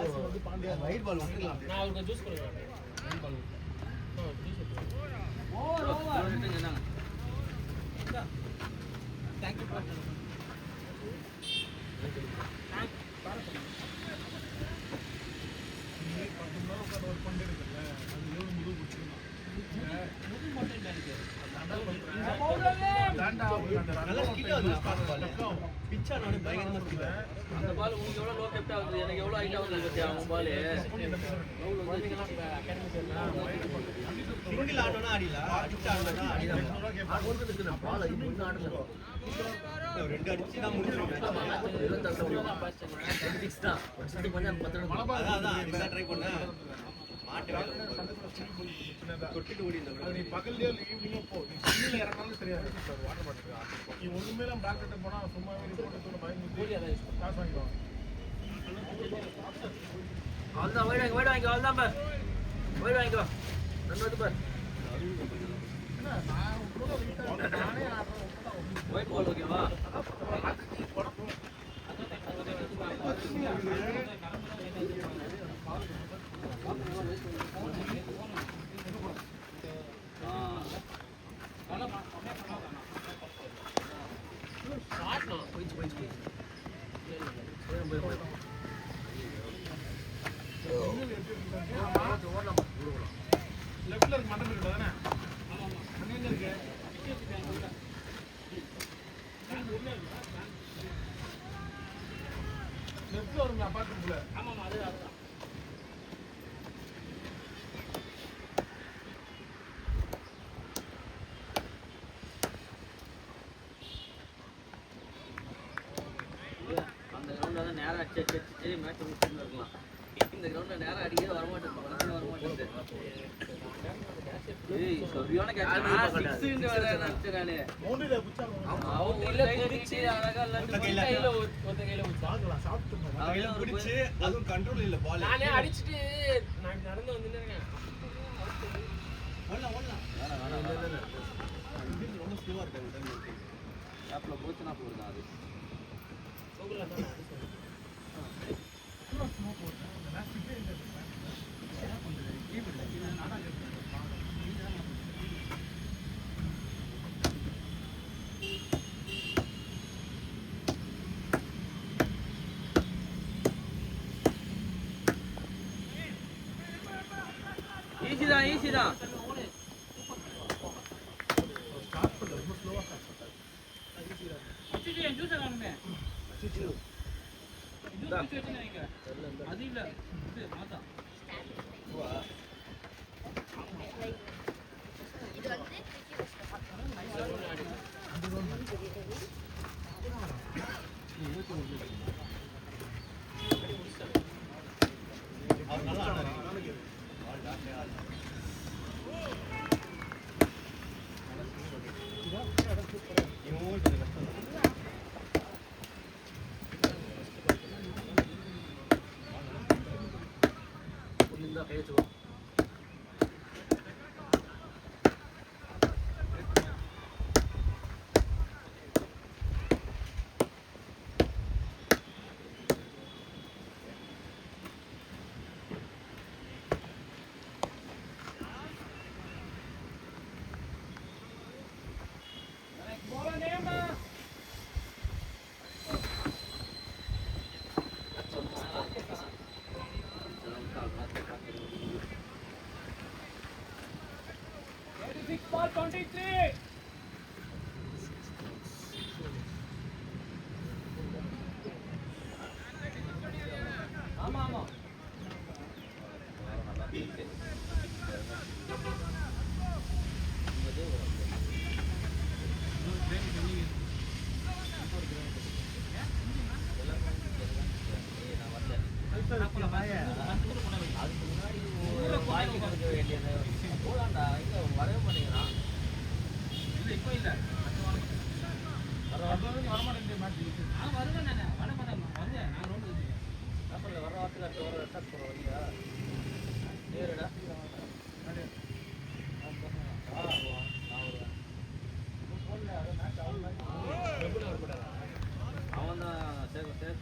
பால் விட்டுலாம். நான் அவருக்கு ஜூஸ் கொடுக்குறேன். அந்த பால் உங்களுக்கு எவ்வளவு லோ கெப்ட் ஆகுது, எனக்கு எவ்வளவு ஹைட் ஆகுது பத்தியா அவன் பால். சிங்கிள் ஆடணும்னா ஆடிலாம், அடிச்சு ஆடணும்னா ஆடிலாம். கொடுத்துருக்கு பால் இன்னும் ஆடல. ரெண்டு அடிச்சு தான் முடிச்சிருக்கேன். அதான் இப்பதான் ட்ரை பண்ணேன். கொட்டிட்டு ஓடி அது நீ பகல்லையோ ஈவினிங்கோ போ, நீ சிங்கிள் இறங்கினாலும் தெரியாது. வாட்டர் பாட்டில் நீ ஒண்ணுமே நம்ம டாக்டர்கிட்ட போனா சும்மாவே ரிப்போர்ட் பயந்து காசு வாங்கிடுவாங்க. அவ்வளோதான் போயிடு வாங்கிக்கோ, அவ்வளோதான் பார் போயிடு வாங்கிக்கோ. ரெண்டு வந்து பார் என்ன நான் கூட நானே ஒயிட் பால் ஓகேவா? லெஃப்ட்ல இருக்கு மட்டன் இருக்கு தானே? அங்க எங்க இருக்கு? லெஃப்ட்ல வருங்க அபார்ட்மெண்ட்ல. ஆமாம் அது அதுதான் அந்த கிரவுண்ட்ல தான் நேரம் அடிச்சு மேட்ச் முடிச்சுட்டு இருக்கலாம். இந்த கிரவுண்ட்ல நேரம் அடிக்கவே வரமாட்டேன். ஏய் சரியான கேட்ச் 6 ன்னு வர நினைச்சேன் நானு. பவுண்டரியில புச்சாங்க. அவங்க கையில கையில பிடிச்சு, பிடிச்சு அழகா லட்டு கையில ஒத்த கையில ஊத்து. பார்க்கலாம் சாப்பிட்டு அவன் ஒரு பிடிச்சு அதுவும் கண்ட்ரோல் இல்ல பால் நானே அடிச்சிட்டு நான் நடந்து வந்துன்னு இருக்கேன். ஓடலாம் ஓடலாம் இது ரொம்ப ஸ்லோவா இருக்கு அந்த டைம் கேப்ல போச்சுனா போடுதான் அது. சோகுல தான் அடிச்சேன். ஈஸி தான். ஸ்டார்ட் பண்ணல ரொம்ப ஸ்லோவா ஸ்டார்ட் பண்ணாரு. ஜூஸ் வாங்குமே ஜூஸ் வச்சுனீங்க அது இல்ல இது மாதா அவர் நல்லா ஆடுறாரு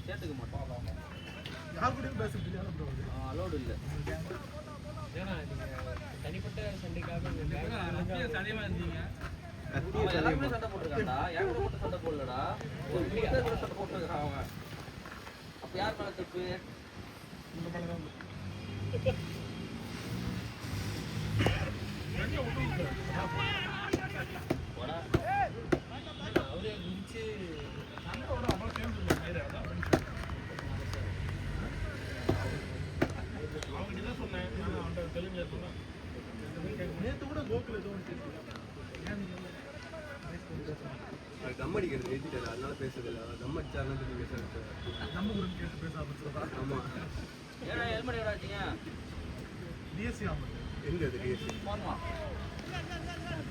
சேர்த்துக்க மாட்டான். யார் கூடயும் பேச முடியாது ப்ரோ. அலோடு இல்லை. ஏன்னா நீங்க தனிப்பட்ட சண்டைக்காக சந்தேகமா இருந்தீங்க அவன் எல்லாருமே சண்டை போட்டுருக்கான்டா. என் கூட மட்டும் சண்டை போடலடா. ஒரு 3 பேர் கூட சண்டை போட்டுருக்கான் அவன். அப்ப யார் மேல தப்பு? இந்த மாதிரி தான் அவரே குதிச்சு சண்டோட அவ்வளோ சேர்ந்து இல்லை நேரம் அதான் அவங்க என்ன சொன்னேன் நான் அவன்கிட்ட தெலுங்குல சொன்னேன். நேற்று கூட கோகுல் ஏதோ ஒன்று அது தம் அடிக்கிறது எழுதிட்டாரு அதனால பேசுறதில்ல தம் அடிச்சாருன்னு சொல்லி பேசுறது நம்ம கூட கேட்டு பேச ஆரம்பிச்சதா. ஆமா ஏன்னா ஹெல்மெட் எவ்வளோ ஆச்சுங்க? டிஎஸ்சி ஆமாம் எங்க அது டிஎஸ்சி போனமா?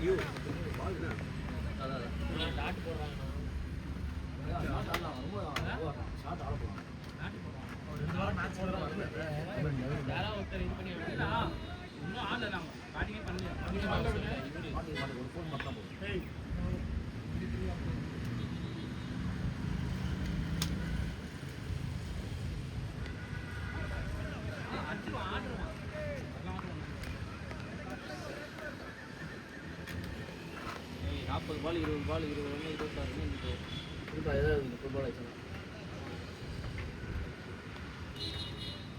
ஐயோ பாருங்க அதான் டாட் போடுறாங்க. ஒரு 2 வாரம் மேட்ச் போட வரல. யாராவது ஒருத்தர் இது பண்ணி இன்னும் ஆள் நாம பேட்டிங்கே பண்ணல ஏய் அடிச்சுடுவான் ஆடுவான் அதெல்லாம் ஆடுவான் 40 பால் 20 பால் 20 ரன் 26 ரன் இப்போ ஏதாவது ஃபுட்பால் ஆச்சுன்னா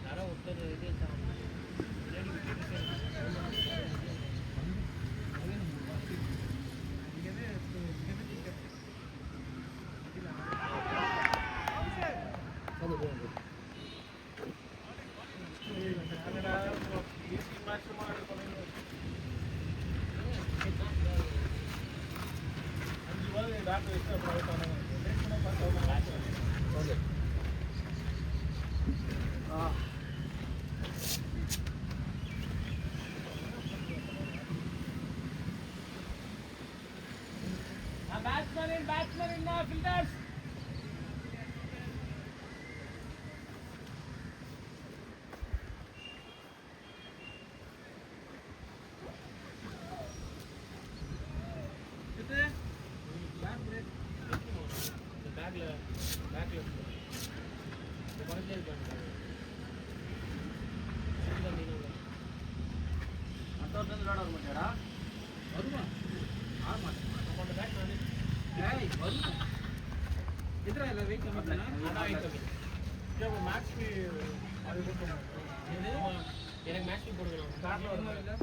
யாரோ ஒருத்தர் இது வச்சாங்க. batsman in fielders. எனக்கு மேட்ச் போடுங்க கார்ல வரல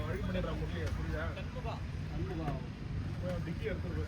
வழி பண்ணிடுறான் முடியல புரியுதா டிக்கி எடுத்துரு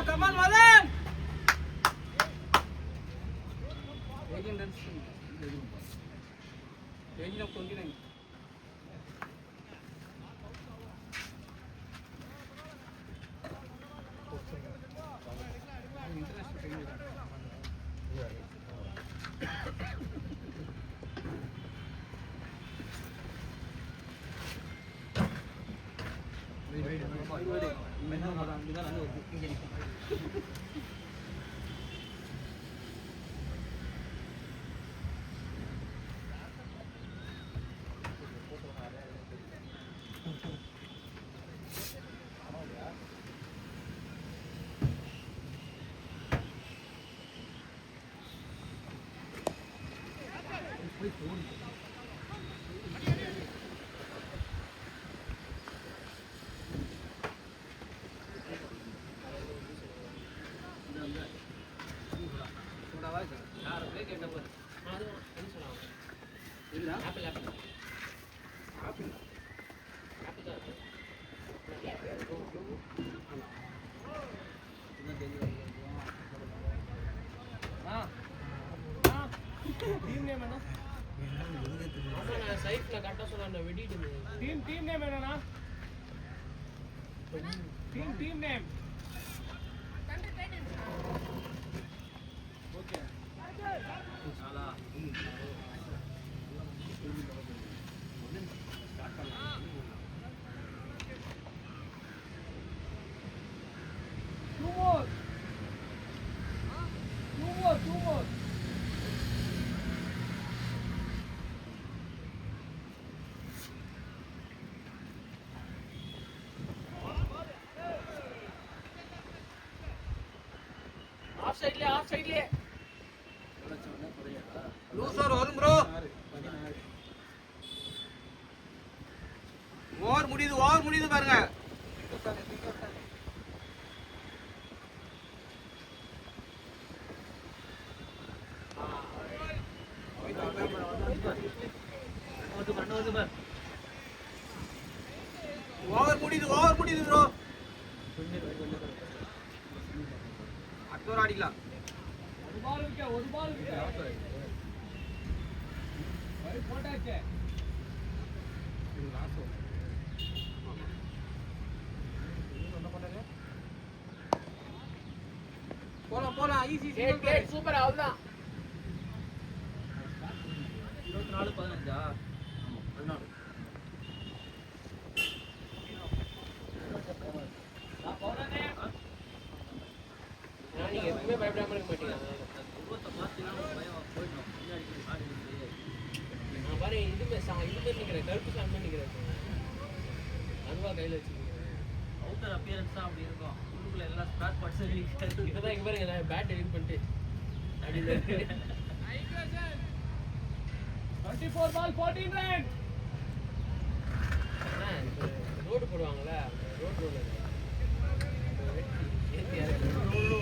Come on, Madan! 18 runs. 18 of 29. Team name enna? Team name. Okay. Two more. Off side le. Loose or varum bro. Over முடியுது பாருங்க. முடியுது ப்ரோ. அடுத்த ஒரு ஆடிக்கலாம். ஒரு பால் இருக்கு. போட்டாச்சே. போலாம் ஈஸி சூப்பர் அவ்வளவுதான். 24-15 நீங்க எப்பவுமே பயப்படாம இருக்க மாட்டீங்க. நான் பாரு இதுமே நிக்கிறேன், கருப்பு சாமி நிக்கிறேன். அன்வா கையில வச்சுக்கிறேன். அவுட்டர் அப்பியரன்ஸ் தான் அப்படி இருக்கும். உள்ளுக்குள்ள எல்லா ஸ்பேர் பார்ட்ஸ் இருக்கு. இப்பதான் இங்க பாருங்க, நான் பேட் எடிட் பண்ணிட்டு அப்படின்னு 24 பால் 14 ரன். ரோடு போடுவாங்கல்ல, ரோடு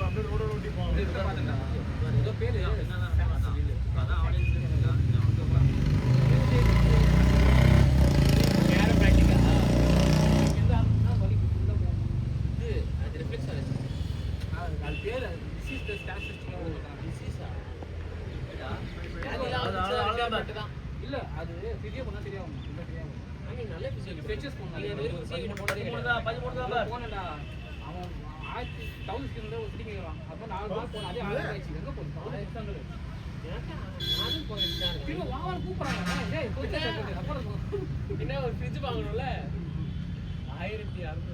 அப்படியே ரோட ஓட்டி போவாங்க. ஏதோ பேரு அதான் ஆடியன்ஸ் யார பிராக்டிக்கா இது அது ரிஃப்ளெக்ஸ் ஆச்சு. அது பேரு டிசீஸ் தி ஸ்டாட்டிஸ்டிக்ஸ் டிசீஸா தான் இல்ல அது ஃபிசியோ பண்ணா தெரியும். இல்ல தெரியும். ஐ மீன் நல்ல ஃபிசியோ ஸ்ட்ரெச்சஸ் பண்ணாங்க. 13 தான் போனடா. அவன் 1000 கிலோ ஒரு சிட்டிங் வரான். அப்ப 4 பால் போன அதே 6 ஆயிடுச்சு. எங்க போறான்? எக்ஸாம்பிள். நானும் போயிட்டேன். திரும்ப வாவல் கூப்பிடுறாங்க. டேய் போய் அப்புறம் என்ன ஒரு ஃப்ரிட்ஜ் வாங்கணும்ல 1600.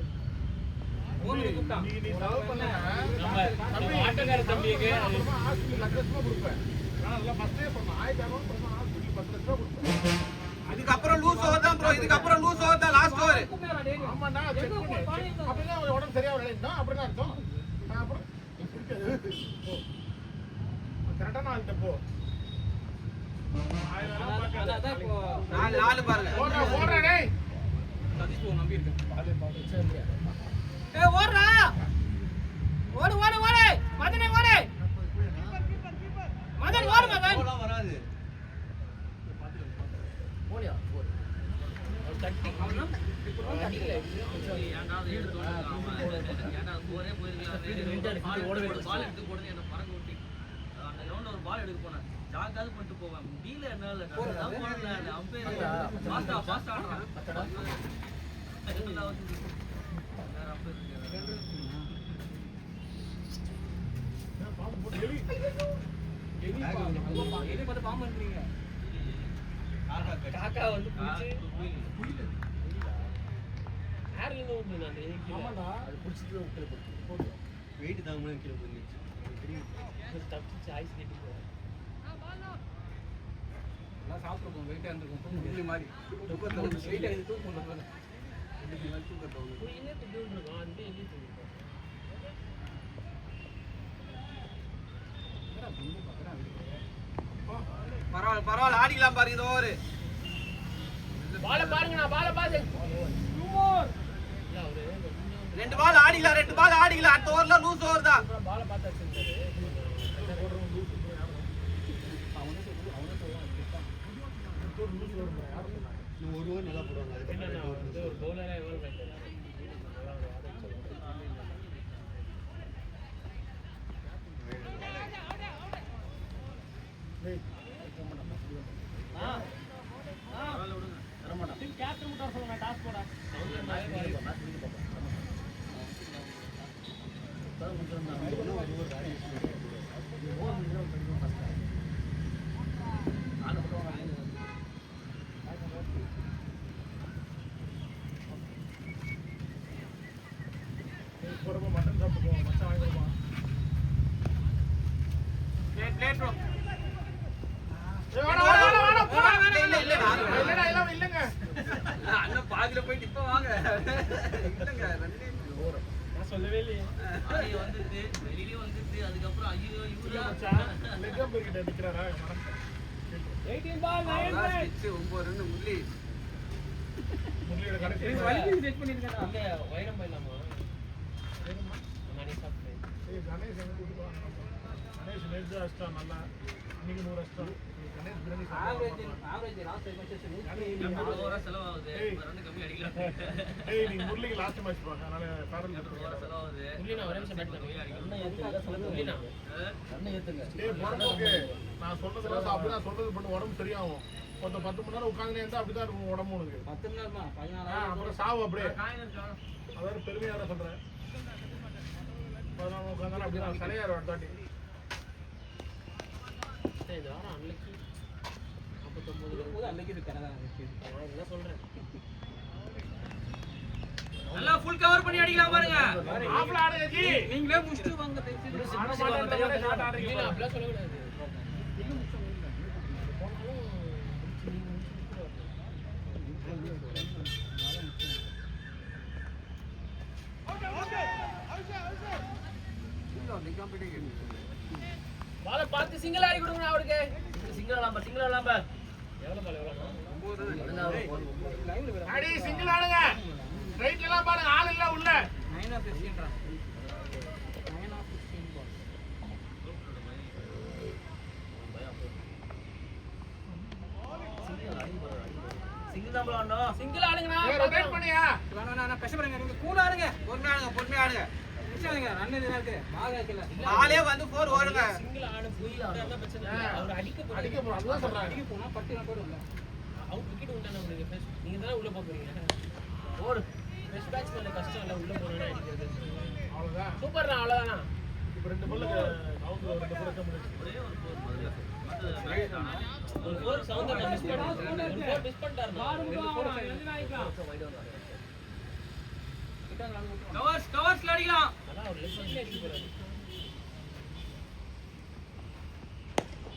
போன் கூப்பிட்டான். நீ செலவு பண்ண நம்ம ஆட்டக்கார தம்பிக்கு அப்புறமா ஹாஸ்பிட்டல் 1 லட்சம் ரூபாய் கொடுப்பேன். ஆனா அதெல்லாம் ஃபர்ஸ்டே பண்ண 1500 அப்புறமா ஹாஸ்பிட்டல் 10 லட்சம் ரூபாய் கொடுப்பேன். இதுக்கப்புறம் லூஸ் ஓவர் தான் ப்ரோ. இதுக்கப்புறம் லூஸ் ஓவர் தான் லாஸ்ட் ஓவர். கூப்பிடுறா டேய். ஆமாண்ணா செக் பண்ணு. அப்படின்னா உடம்பு சரியா விளையாடுனா அப்படின்னா அர்த்தம். அப்புறம் கரெக்டான ஆள்கிட்ட போ. அதான் இப்போ 4 பாருங்க. ஓடுறா டேய். சதீஷ் போ நம்பி இருக்கேன். ஏய் ஓடுறா. ஓடு மதனே ஓடு. மதன் ஓடு மதன். போலாம் வராது. போலியா போல் ஒரு தட்டி அவனா இப்போ தட்டில ஏன்டா அதை எடுத்து ஏன்டா போரே போயிருக்கலாம். பால் எடுத்து போடுறது என்ன பறக்க விட்டு அந்த கிரவுண்ட்ல ஒரு பால் எடுக்க போனேன். ஜாக்காது பண்ணிட்டு போவேன். டீல என்ன இல்ல அம்பையர் ஃபாஸ்டா ஆடுறான். எலி பார்த்து பாம்பு இருக்கீங்க. காக்கா வந்து புடிச்சு ஹேர்ல இருந்து வந்து நான் எனக்கு ஆமாடா. அது புடிச்சிட்டு உள்ள போட்டு வெயிட் தாங்க முடியல கீழே போயிருச்சு. தப்பிச்சு ஐஸ் கட்டி போறேன். எல்லாம் சாப்பிட்டுருக்கோம். வெயிட்டா இருந்திருக்கும். முள்ளி மாதிரி வெயிட்டா இது தூக்கம் பண்ணல. என்ன துண்டு இருக்கும் அந்த என்ன துண்டு பரவாயில்ல ஆடிக்கலாம் பாருங்க. இது ஓவர். பால பாருங்க, நான் பால பாத்து இல்ல அவரு 2 பால் ஆடிக்கலாம். அடுத்த ஓவர்ல லூஸ் ஓவர் தான். பால பாத்து வச்சிருந்தாரு. ஒரு ஓவர் நல்லா போடுவாங்க. என்ன வந்து ஒரு பவுலரா எவ்வளவு பண்றாரு. கேப்டன் மட்டும் சொல்லுங்க. டாஸ் போடா. போறப்ப மட்டன் சாப்பிட்டு போவோம். மச்சான் வாங்கி கொடுப்பான். Plate bro. இல்லங்க அண்ணன் பாதியில போயிட்டு இப்ப வாங்க. இல்லங்க நான் சொல்லவே இல்லையே. ஆடி வந்துட்டு வெளியிலே வந்துட்டு அதுக்கப்புறம் ஐயோ இவரா லெக்கம் போய்கிட்ட நிக்கிறாரா? 18 பால் 9 ரன். 9 ரன் முள்ளி. முரளியோட கடைசி வலிக்கு செட் பண்ணிருக்கடா. இல்ல வைரம் போயிடலாமா? நானே சாப்பிட்டேன். கணேஷ் எங்க கூட்டு கணேஷ் நேற்று அஷ்டம் நல்லா இன்னைக்கு 100 அஷ்டம் ஆவரேஜ் லாஸ்ட் மேட்சஸ் ஓவரா செலவாகுது ரன் கம்மி அடிக்கலாம் ஏய் நீ முரளிக்கு லாஸ்ட் மேட்ச் பாக்க அதனால பேரல் ஓவரா செலவாகுது முரளினா ஒரே நிமிஷம் பேட் பண்ணுங்க முரளினா டேய் போறதுக்கு நான் சொல்றதுல அப்படி நான் சொல்றது பண்ண உடம்பு சரியாகும் மொத்த 10 மணி நேரம் உட்கார்ந்தே இருந்தா அப்படிதான் இருக்கும் உடம்பு உனக்கு 10 மணி நேரமா 16 அப்புறம் சாவு அப்படியே அதாவது பெருமையார சொல்றேன் 14 உட்கார்ந்தாலும் அப்படி நான் தலையார வட்டாட்டி இது வாரம் அன்னைக்கு 59 போது அன்னைக்கு இது கனடா நான் என்ன சொல்றேன் நல்லா ஃபுல் கவர் பண்ணி அடிக்கலாம் பாருங்க ஆப்ல ஆடுங்க ஜி நீங்களே முடிச்சிட்டு வாங்க ஷாட் ஆடுறீங்க இல்ல அப்படியே சொல்ல கூடாது பால பார்த்து சிங்கிள் ஆடி கொடுங்க அவருக்கு சிங்கிள் ஆலாம் பா எவ்வளவு பால் அடி சிங்கிள் ஆடுங்க ரைட் எல்லாம் பாருங்க ஆள் இல்ல உள்ள 9 of 15 run 9 of 15 ball single தான் ஆடணும் சிங்கிள் ஆடுங்கண்ணா ரொட்டேட் பண்ணியா நான் கஷ்டப்படுங்க நீங்க கூலா ஆடுங்க பொறுமையா ஆடுங்க நிச்சயங்க ரன் இதுனா இருக்கு பால் வைக்கல பாலே வந்து 4 ஓடுங்க சிங்கிள் ஆடு போய் அந்த பிரச்சனை இல்ல அவர் அடிக்க அடிக்க போறோம் அதுதான் சொல்றாங்க அடிக்க போனா பட்டு நான் போடுங்க அவுட் விக்கெட் உண்டான உங்களுக்கு ஃபர்ஸ்ட் நீங்க தான உள்ள போறீங்க ஓடு ஃபர்ஸ்ட் பேட்ஸ்மேன் கஷ்டம் இல்ல உள்ள போறேன்னா அடிக்கிறது அவ்வளவுதான் சூப்பர்ண்ணா அவ்வளவுதானா இப்ப 2 பால் கவுண்ட் 2 பால் கம்மி ஒரே ஒரு போர் முதல்ல ஒரு ஃபோர் சவுண்ட் மிஸ் பண்ணிட்டாரு ஒரு ஃபோர் மிஸ் பண்ணிட்டாரு கவர்ஸ்ல அடிக்கலாம் அதான் ஒரு லெஃப்ட் சைடுல அடிக்க போறாரு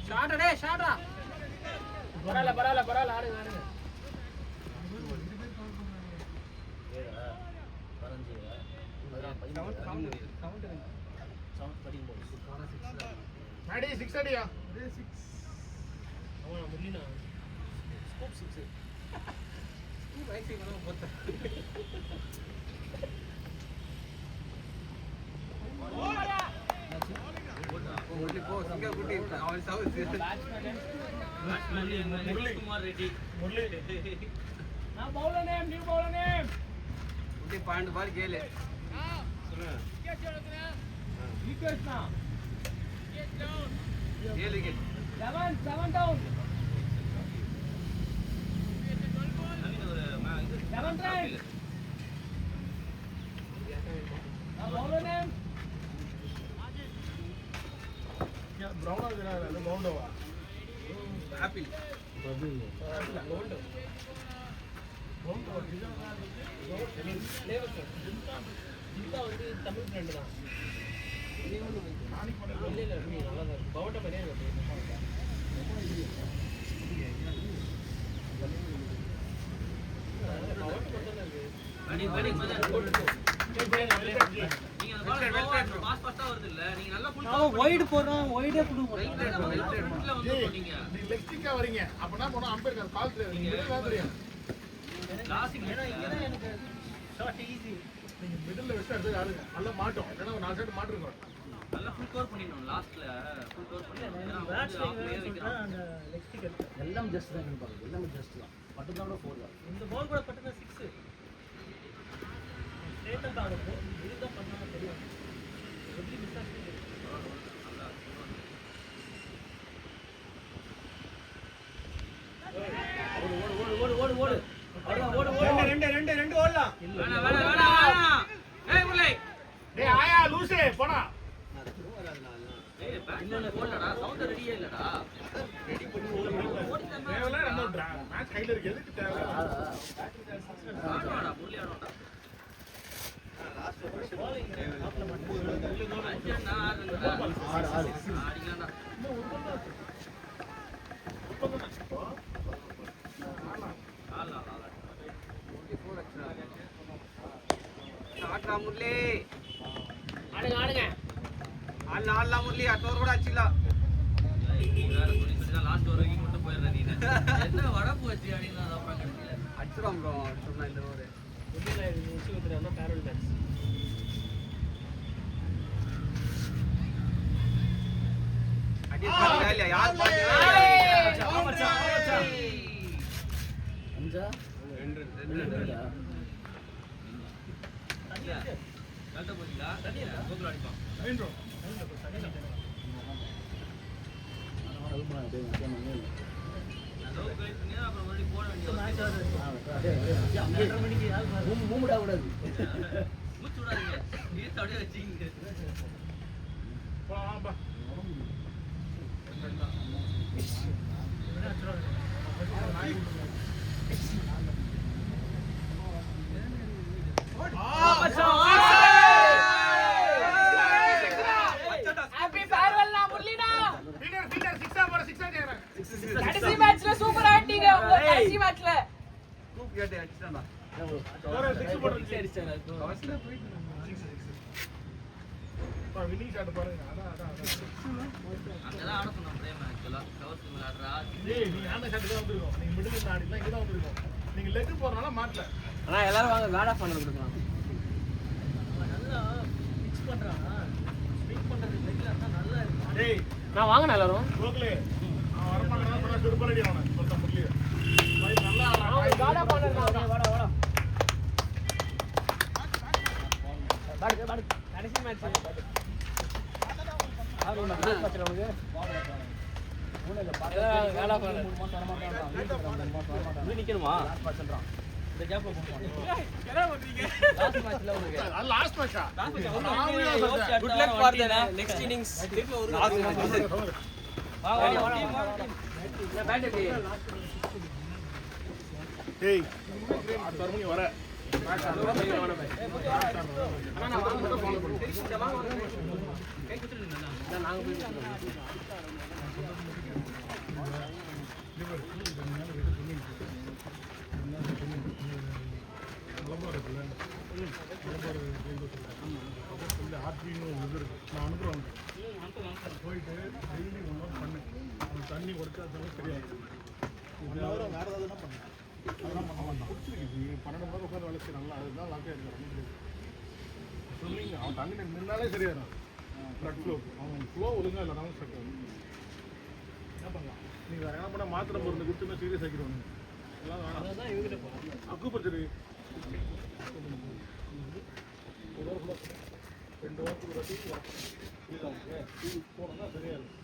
ஷாட்டா ஷாட்டா பரவாயில்ல ஆடுங்க அடி 6 அடியா அவன் முள்ளினா ஸ்கூப் 6 ரைட் சைடு வந்து போட்ட ஓடி போ சிங்க குட்டி அவன் சவுத் குமார் ரெட்டி முரளி நான் bowler name new bowler name குட்டி 12 பால் கேளு விக்கெட்னா 7 விக்கெட் 7 டவுன் 7 ட்ரை நான் பவுலர் நேம் பிரவுனா இருக்கறாரு அது கவுண்டவா ஆப்பிள் ஜிந்தா வந்து தமிழ் ஃப்ரெண்ட் தான் இல்ல நல்லா தான் பவுட்ட பரியா அடி படி மதன் நீங்க அந்த பால் பாஸ் பாஸ்டா வருது இல்ல நீங்க நல்லா ஃபுல் அவன் வைட் போறான் வைடே புடுங்க ஃப்ரண்ட்ல வந்து போட்டீங்க நீ லெஃப்ட்க்கா வரீங்க அப்பனா போனா அம்பேர் கால் தெரியும் நீங்க மிடில் தெரியும் கிளாசிக் எனக்கு ஷாட் ஈஸி நீங்க மிடில்ல வெச்சு அடுத்து ஆடுங்க நல்லா மாட்டோம் ஏன்னா ஒரு 4 சைடு மாட்டிருக்கோம் நல்லா ஃபுல் கவர் பண்ணிடணும் லாஸ்ட்ல ஃபுல் கவர் பண்ணி அந்த லெக் ஸ்டிக் எல்லாம் ஜஸ்ட் தான் பாருங்க எல்லாமே ஜஸ்ட் தான் பட்டு தான் 4 தான் இந்த பால் கூட பட்டனா 6 ஸ்ட்ரைட்டா தான் இருக்கும் இதுதான் பண்ணா தெரியும் எப்படி மிஸ் ஆச்சு ரெண்டு ஓடலாம் வேணாம் ஏய் முல்லை டேய் ஆயா லூசே போடா ஏய் பேட்ஸ்மேன் போடலடா சவுண்ட் ரெடியே இல்லடா தேவல நம்ம மேட்ச் கையில இருக்கு எதுக்கு தேவல ஆடுவாடா முல்லை ஆடுவாடா அஞ்சனா ஆடுறா அடிக்கலாம்டா ஆட்ரா முரளி ஆடுங்க ஆடலாம் முரளி அடுத்த ஓவர் கூட அடிச்சிடலாம் லாஸ்ட் ஒரு விக்கெட் மட்டும் போயிடுற நீ என்ன வட போச்சு அப்படின்னு அப்புறம் கிடைக்கல அடிச்சிடும் ப்ரோ சொன்னா இந்த ஓவர் முல்லைல இது விஷயம் பேரல் பேட்ஸ் அடி பண்ணல யார் பாத்து கரெக்டா போறீங்களா கோகுல் அடிப்பான் நைன்றோம் லோக் வெயிட் பண்ணி அப்புறம் மறுபடியும் போட வேண்டிய மூமுடா கூடாது மூச்சு விடாதீங்க நீங்க அப்படியே வச்சுக்கிங்க வாப்பா ஹாப்பி ஃபேர்வெல் நான் முரளினா ஃபீடர் 6 போற 6 கேக்குறேன் கடைசி மேட்ச்ல சூப்பரா ஆடிட்டீங்க உங்க கடைசி மேட்ச்ல கூப் கேட்டு அடிச்சிட்டான்டா வேற 6 போடுறீங்க பா வினிங் ஷாட் பாருங்க அதான் அங்கதான் ஆட சொன்னோம் பிரேம் ஆக்சுவலா கவர் மேல ஆடுறா ஏய் நீ ஆன ஷாட் தான் வந்திருக்கோம் நீங்க மிடில் ஆடிலாம் இங்க தான் வந்திருக்கோம் நீங்க லெக் போறனால மாட்டல ஆனா எல்லாரும் வாங்க காட் ஆஃப் பண்ண கொடுக்கலாம் ஏய் நான் வாங்கினேன் எல்லாரும் கோகுலே அவன் வர மாட்டானா சொன்னா சுடுபலடி அவன சொல்ல முடியல பை நல்லா ஆடுறான் காடா பண்ணறா கடைசி மேட்ச் நிக்கணுமா இந்த கேப்ல அது லாஸ்ட் மேட்சா good luck for the next innings ஏய் அடுத்த வாரம் நீ வர போயிட்டு டெய்லி ஒன்றும் பண்ணு தண்ணி கொடுக்காதாலும் தெரியாது வேற ஏதாவது என்ன பண்ணு அதெல்லாம் பண்ண மாட்டான் பிடிச்சிருக்கு 12 மணி நேரம் உட்காந்து வேலை செய்யறாங்களா அதுதான் லாக்கே இருக்கிறாங்க சொல்லுங்க அவன் தண்ணி நின்னாலே சரியாயிடும் பிளட் ஃப்ளோ அவன் ஃப்ளோ ஒழுங்கா இல்லைனாலும் ஸ்ட்ரக் ஆகும் என்ன பண்ணலாம் நீ வேற என்ன பண்ண மாத்திரை மருந்து கொடுத்துன்னா சீரியஸ் ஆக்கிடுவாங்க எல்லாம் வேணாம் அக்குப்பச்சரி 2 வாரத்துக்கு ஒரு வாட்டி போனோம்னா சரியாயிடும்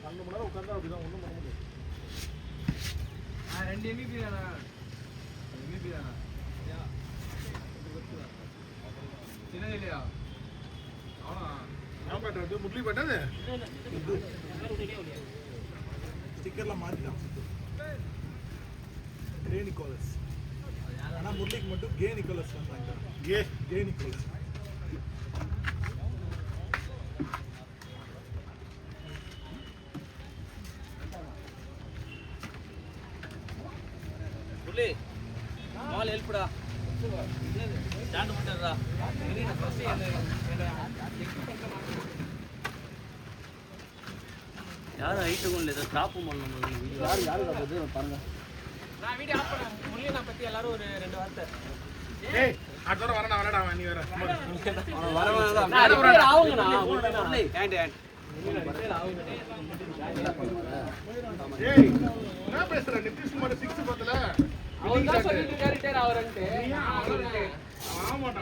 12 மணி நேரம் உட்காந்தா அப்படிதான் ஒன்றும் பண்ண முடியாது 2 MVP தானா MVP தானா சின்னது இல்லையா அவனா நான் பேட்டது முட்லி பேட்டது ஸ்டிக்கர்லாம் மாத்திட்டான் ரே நிக்கோலஸ் ஆனா முட்லிக்கு மட்டும் கே நிக்கோலஸ் வந்தாங்க கே நிக்கோலஸ் புள்ளி மால் ஹெல்ப்டா ஸ்டாண்ட் பண்ணிடுறா யாரும் ஹைட்டுக்கும் இல்லை ஏதோ ஸ்டாப்பும் பண்ணணும் யாரு பாருங்க நான் வீடியோ ஆஃப் பண்ணேன் முரளினா பத்தி எல்லாரும் ஒரு 2 வார்த்தை ஏய் அடுத்த வாரம் வரடா வரடா நீ வேற ஏய் என்ன பேசுற நிதிஷ்குமார் 6 பத்தல அவர் தான் சொல்லிட்டு இருக்காரு அவரன்ட்டு ஆமாடா